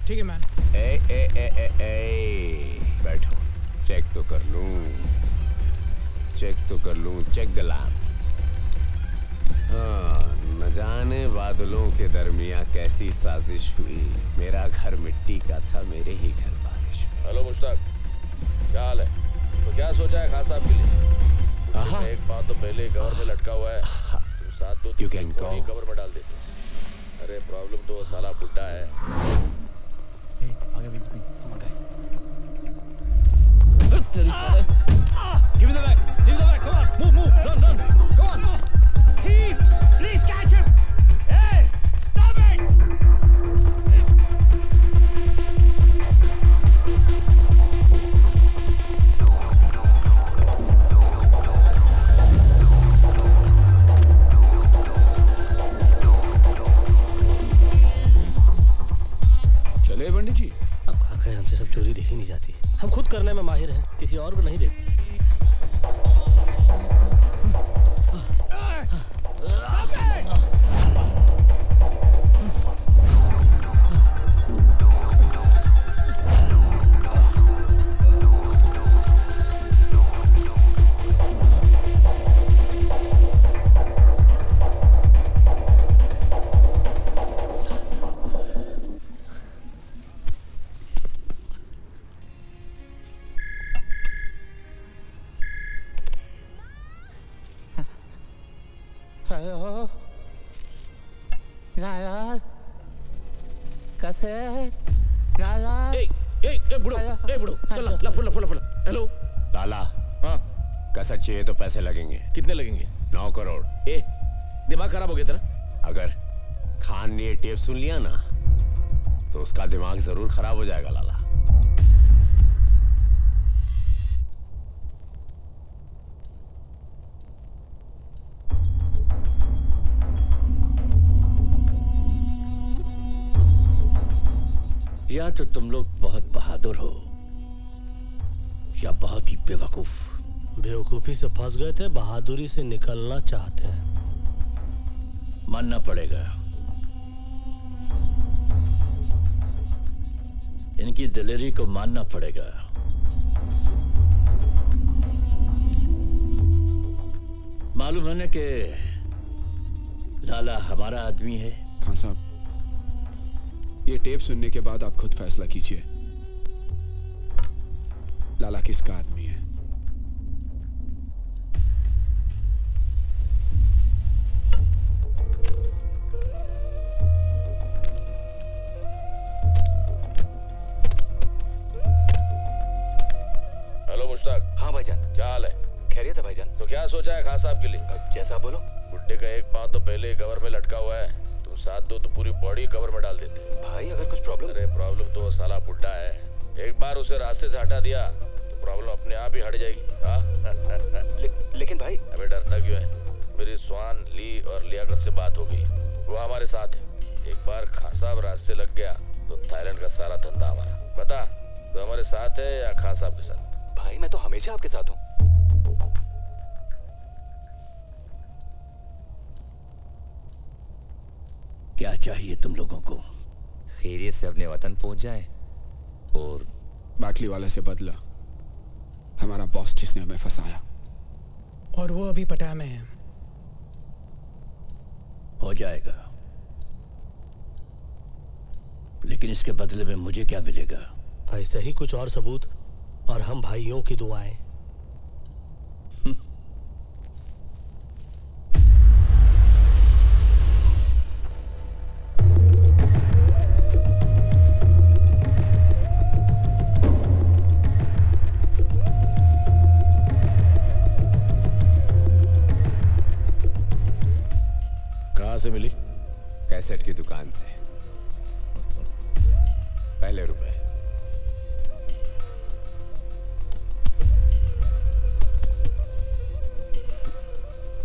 ठीक है मैन। बैठो, चेक तो कर लूं। Check the lamp. हाँ, न जाने बादलों के दरमियां कैसी साजिश हुई। मेरा घर मिट्टी का था, मेरे ही घर बारिश हुई। हेलो मुश्ताक, क्या हाल है? तो क्या सोचा है खास साहब के लिए? एक बात तो पहले कवर में लटका हुआ है, तो साथ तो कवर में डाल देते। अरे प्रॉब्लम तो साला बुड्ढा है। Hey, I'll give you everything. Come on, guys. Give me the bag. Give me the bag. Come on. Move. Run. Come on. Thief! Please catch him! Hey! Stop it! चले पंडित जी। अब कहा कहे हमसे सब चोरी देखी नहीं जाती। हम खुद करने में माहिर हैं, किसी और को नहीं देखते। हेलो लाला। हाँ, कैसेट चाहिए तो पैसे लगेंगे। कितने लगेंगे? 9 करोड़। दिमाग खराब हो गया तेरा? अगर खान ने ये टेप सुन लिया ना तो उसका दिमाग जरूर खराब हो जाएगा लाला। या तो तुम लोग बहुत बहादुर हो या बहुत ही बेवकूफ। बेवकूफी से फंस गए थे, बहादुरी से निकलना चाहते हैं। मानना पड़ेगा, इनकी दिलेरी को मानना पड़ेगा। मालूम है ना कि लाला हमारा आदमी है। खान साहब, ये टेप सुनने के बाद आप खुद फैसला कीजिए, लाला किसका आदमी है। जैसा बोलो। बुड्ढे का एक पाँव तो पहले कवर में लटका हुआ है, तुम साथ दो तो पूरी बॉडी कवर में डाल देते। भाई अगर कुछ प्रॉब्लम? अरे प्रॉब्लम तो वो साला बुड्ढा है, एक बार उसे रास्ते से हटा दिया तो प्रॉब्लम अपने आप ही हट जाएगी। लेकिन भाई। अबे डरता क्यों है? मेरी स्वान ली और लियाकत से बात हो गई, वो हमारे साथ है। एक बार खान साहब रास्ते लग गया तो थाईलैंड का सारा धंधा हमारा। बता, तो हमारे साथ है या खान साहब के साथ? भाई मैं तो हमेशा आपके साथ हूँ। क्या चाहिए तुम लोगों को? खैरियत से अपने वतन पहुंच जाए और बाटली वाले से बदला, हमारा बॉस जिसने हमें फंसाया, और वो अभी पटाया में है। हो जाएगा, लेकिन इसके बदले में मुझे क्या मिलेगा? ऐसे ही कुछ और सबूत और हम भाइयों की दुआएं। कहाँ से मिली? कैसेट की दुकान से। पहले रुपए।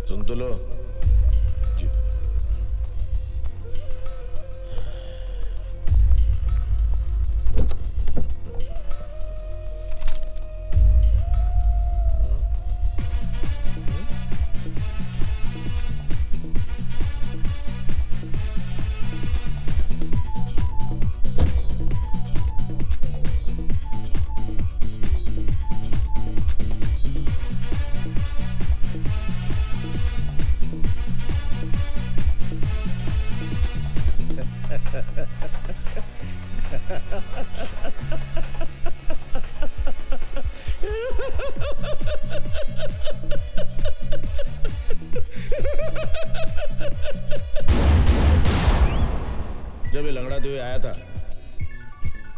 सुन तो लो। जी। जब ये लंगड़ाते हुए आया था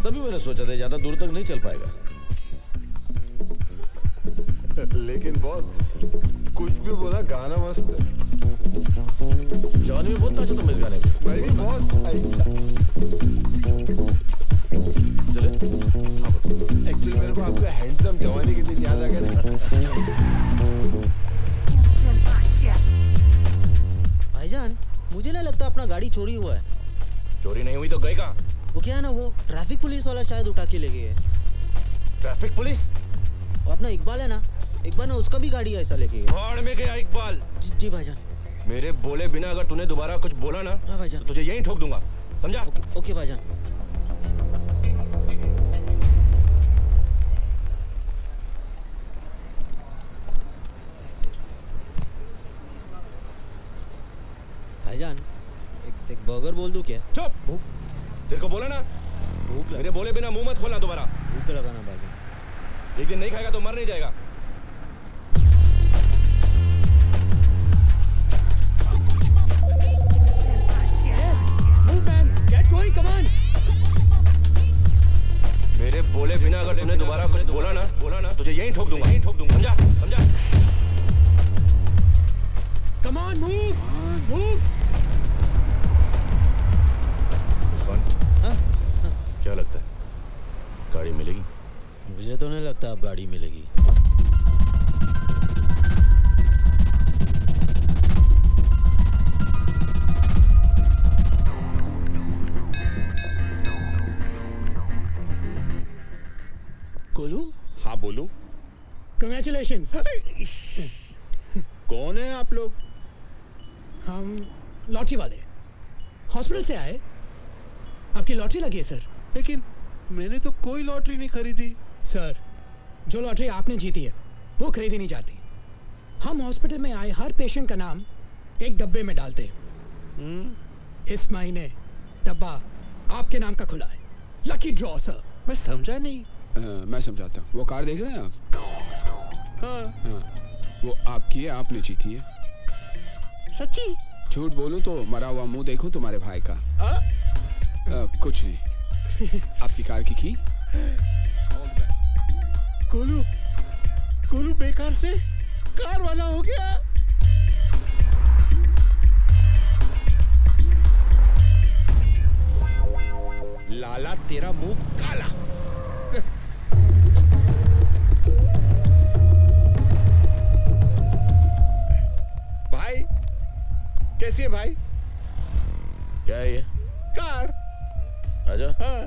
तभी मैंने सोचा था ज्यादा दूर तक नहीं चल पाएगा। लेकिन बहुत कुछ भी बोला, गाना मस्त है। जवानी में बहुत अच्छा तुम इस गाने में। मैं भी बहुत चले। एक्चुअली मेरे को आपका हैंडसम जवानी के दिन याद आ गया था। भाईजान, मुझे नहीं लगता अपना गाड़ी चोरी हुआ है। चोरी नहीं हुई तो गई कहाँ? वो क्या है ना, वो ट्रैफिक पुलिस वाला शायद उठा के ले गए। Traffic police? वो अपना इकबाल है ना, इकबाल ने उसका भी गाड़ी ऐसा लेके गया। भाड़ में गया इकबाल। जी भाईजान। मेरे बोले बिना अगर तूने दोबारा कुछ बोला ना, हाँ भाईजान, तो तुझे यहीं ठोक दूंगा, समझा? ओके भाईजान। भाईजान, एक बर्गर बोल दूं क्या? चुप! भूख तेरे को बोला ना, भूख मेरे बोले बिना मुंह मत खोलना दोबारा। भूख लगाना भाईजान। एक दिन नहीं खाएगा तो मर नहीं जाएगा। मेरे बोले बिना अगर तूने दोबारा कुछ बोला ना, तुझे यहीं ठोक दूंगा, समझा? समझा? Come on, move, move. क्या लगता है गाड़ी मिलेगी? मुझे तो नहीं लगता अब गाड़ी मिलेगी। गोलू? हाँ बोलू। Congratulations. कौन है आप लोग? हम लॉटरी वाले, हॉस्पिटल से आए। आपकी लॉटरी लगी है सर। लेकिन मैंने तो कोई लॉटरी नहीं खरीदी। सर, जो लॉटरी आपने जीती है वो खरीदी नहीं जाती। हम हॉस्पिटल में आए हर पेशेंट का नाम एक डब्बे में डालते हैं। इस महीने डब्बा आपके नाम का खुला है। Lucky draw sir. मैं समझा नहीं। मैं समझाता हूँ। वो कार देख रहे हैं आप? हाँ। वो आपकी है, आपने जीती है। सच्ची? झूठ बोलूं तो मरा हुआ मुंह देखो तुम्हारे भाई का। कुछ नहीं। आपकी कार की की? गोलू, गोलू बेकार से कार वाला हो गया। तेरा मुंह काला। भाई कैसी है भाई? क्या है ये? कार। आजा। हाँ।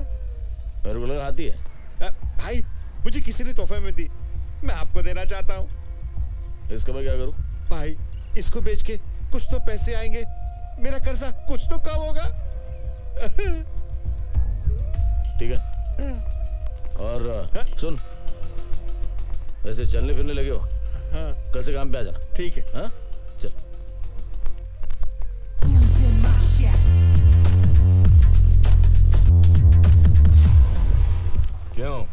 मेरे को लगा आती है। भाई मुझे किसी ने तोहफे में दी, मैं आपको देना चाहता हूँ। इसका मैं क्या करूँ? भाई इसको बेच के कुछ तो पैसे आएंगे, मेरा कर्जा कुछ तो कम होगा। ठीक है। और सुन, ऐसे चलने फिरने लगे हो, हाँ। कल से काम पे आ जाना। ठीक है। हाँ चल। क्यों,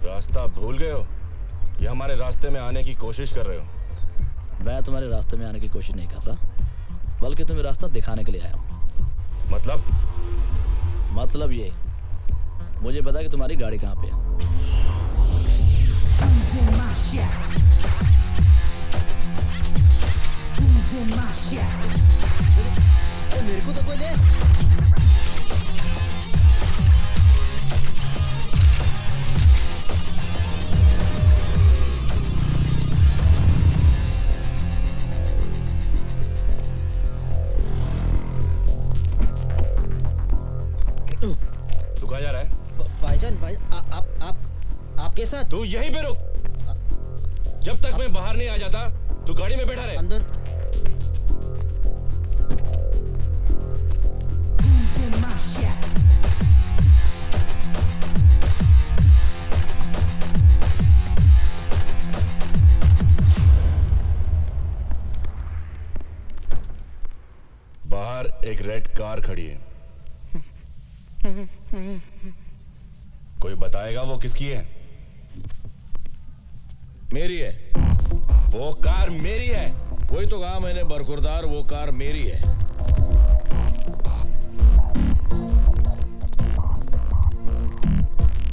रास्ता भूल गए हो या हमारे रास्ते में आने की कोशिश कर रहे हो? मैं तुम्हारे रास्ते में आने की कोशिश नहीं कर रहा, बल्कि तुम्हें रास्ता दिखाने के लिए आया हूँ। मतलब ये, मुझे पता है कि तुम्हारी गाड़ी कहाँ पे है। मेरे को तो कोई दे। तू कहाँ जा रहा है? भाईजान, भाई आपके साथ। तू यहीं पे रुक, जब तक मैं बाहर नहीं आ जाता तू गाड़ी में बैठा रहे। अंदर। बाहर एक रेड कार खड़ी है, कोई बताएगा वो किसकी है? मेरी है। वो कार मेरी है। वही तो कहा मैंने बरखुरदार, वो कार मेरी है।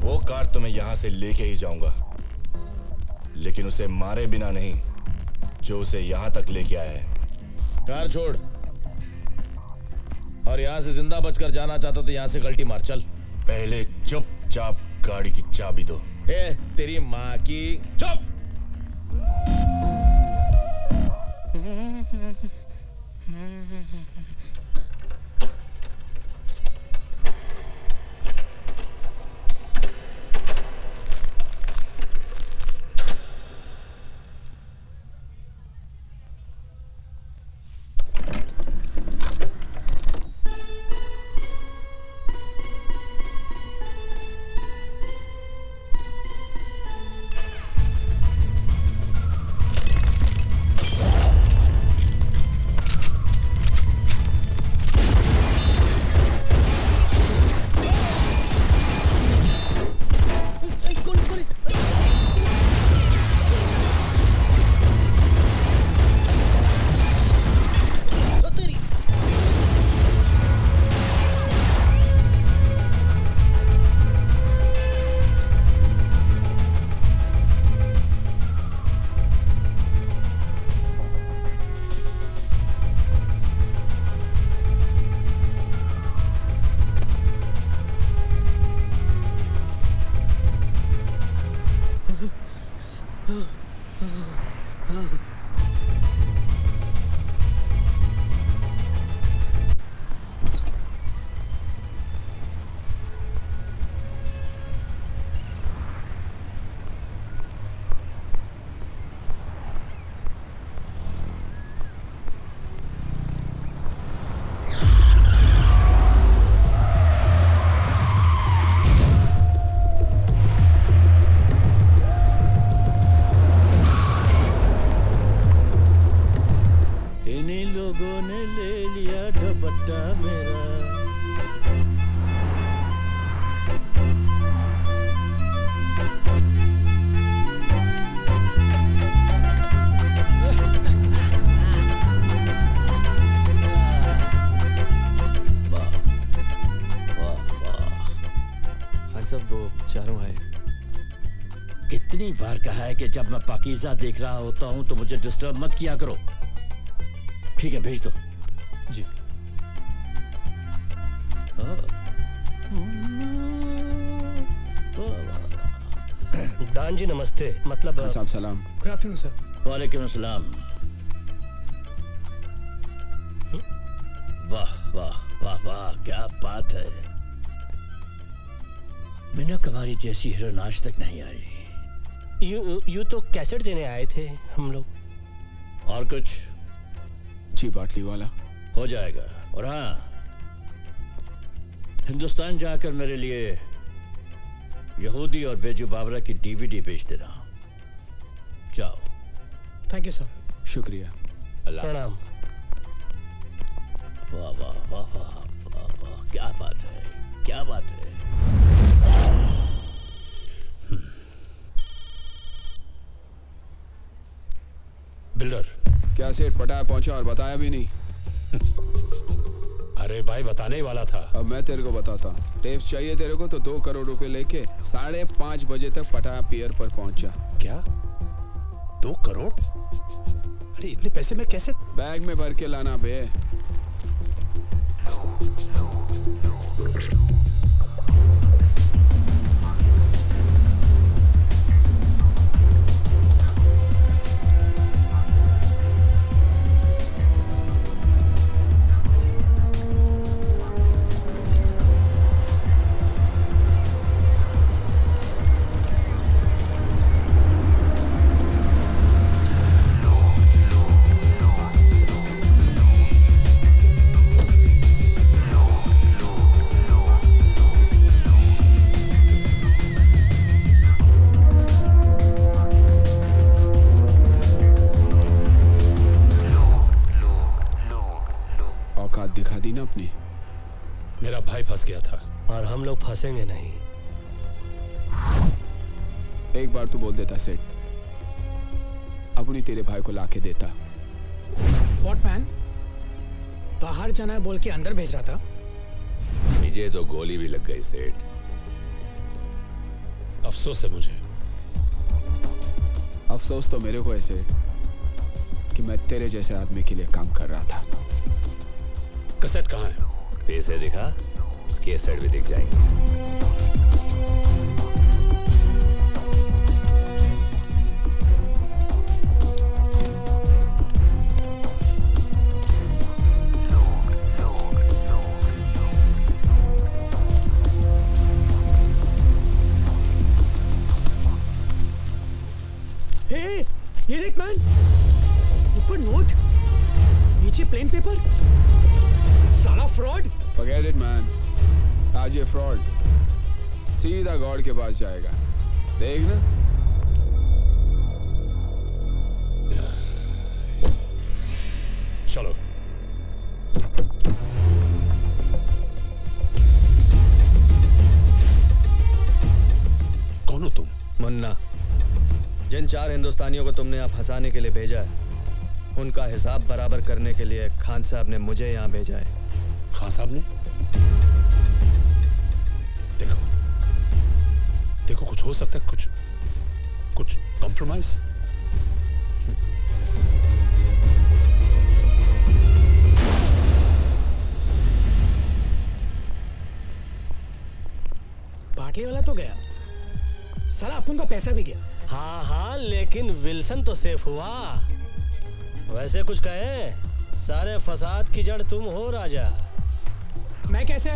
वो कार तो मैं यहां से लेके ही जाऊंगा, लेकिन उसे मारे बिना नहीं जो उसे यहां तक लेके आया है। कार छोड़, और यहां से जिंदा बचकर जाना चाहता तो यहां से गलती मार। चल। पहले चुपचाप गाड़ी की चाबी दो। तेरी माँ की। चुप। कितनी बार कहा है कि जब मैं पाकीज़ा देख रहा होता हूं तो मुझे डिस्टर्ब मत किया करो। ठीक है, भेज दो। जी। खान जी नमस्ते। मतलब खान साहब सलाम। Good afternoon sir. वालेकुम अस्सलाम। वाह वाह वाह वाह, क्या बात है। मीना कुमारी जैसी हीरोइन आज तक नहीं आई। यू तो कैसेट देने आए थे हम लोग। और कुछ? जी बाटली वाला हो जाएगा। और हाँ, हिंदुस्तान जाकर मेरे लिए यहूदी और बेजू बाबरा की डीवीडी बेच देना। जाओ। Thank you sir. शुक्रिया। प्रणाम। वाह वाह वाह वाह वाह वाह, क्या बात है, क्या बात है। बिल्डर। क्या सेठ पटाया पहुंचा और बताया भी नहीं? अरे भाई बताने ही वाला था। अब मैं तेरे को बताता हूँ। टेप्स चाहिए तेरे को तो 2 करोड़ रुपए लेके 5:30 बजे तक पटाया पियर पर पहुंचा। क्या 2 करोड़? अरे इतने पैसे में कैसे? बैग में भर के लाना बे। दिखा दी ना अपनी। मेरा भाई फंस गया था और हम लोग फंसेंगे नहीं। एक बार तू बोल देता सेठ, अपनी तेरे भाई को लाके देता। What man? बाहर जाना है बोल के अंदर भेज रहा था। मुझे तो गोली भी लग गई सेठ। अफसोस है मुझे। अफसोस तो मेरे को है सेठ कि मैं तेरे जैसे आदमी के लिए काम कर रहा था। कैसेट कहाँ है? पैसे दिखा, कैसेट भी दिख जाएंगे। हे, ये देख मैन, ऊपर नोट, नीचे प्लेन पेपर। साला फ्रॉड। Forget it man, आज ये फ्रॉड सीधा गॉड के पास जाएगा, देखना। चलो। कौन हो तुम? मुन्ना, जिन 4 हिंदुस्तानियों को तुमने यहाँ फंसाने के लिए भेजा है, उनका हिसाब बराबर करने के लिए खान साहब ने मुझे यहाँ भेजा है। खान साहब ने? देखो देखो, कुछ हो सकता है, कुछ कॉम्प्रोमाइज। बाटली वाला तो गया, साला अपन का पैसा भी गया। हाँ हाँ, लेकिन विल्सन तो सेफ हुआ। वैसे कुछ कहे, सारे फसाद की जड़ तुम हो राजा। मैं कैसे?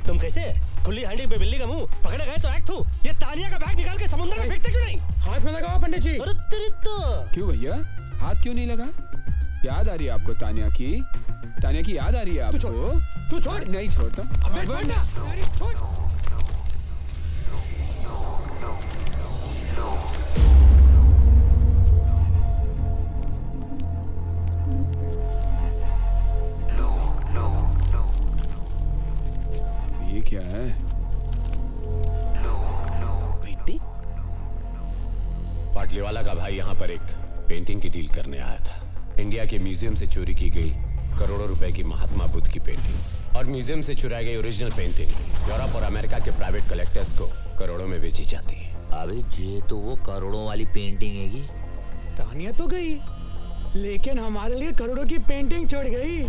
तुम कैसे? खुली हांडी पे बिल्ली का मुंह पकड़े गए तो एक्ट हूँ। ये तानिया का बैग निकाल के समुद्र में फेंकते क्यों नहीं? हाथ में लगाओ पंडित जी। अरे तेरी तो। क्यों भैया, हाथ क्यों नहीं लगा? याद आ रही है आपको तानिया की? तानिया की याद आ रही है आपको? तू छोड़। नहीं छोड़ता। अबे छोड़ ना। छोड़। ये क्या है? पेंटिंग? पाटलीवाला का भाई यहाँ पर एक पेंटिंग की डील करने आया था। इंडिया के म्यूजियम से चोरी की गई करोड़ों रुपए की महात्मा बुद्ध की पेंटिंग और म्यूजियम से चुराई गई ओरिजिनल पेंटिंग यूरोप और अमेरिका के प्राइवेट कलेक्टर्स को करोड़ों में बेची जाती है। अबे ये तो वो करोड़ों वाली पेंटिंग हैगी। तानिया तो गई, लेकिन हमारे लिए करोड़ों की पेंटिंग छोड़ गई।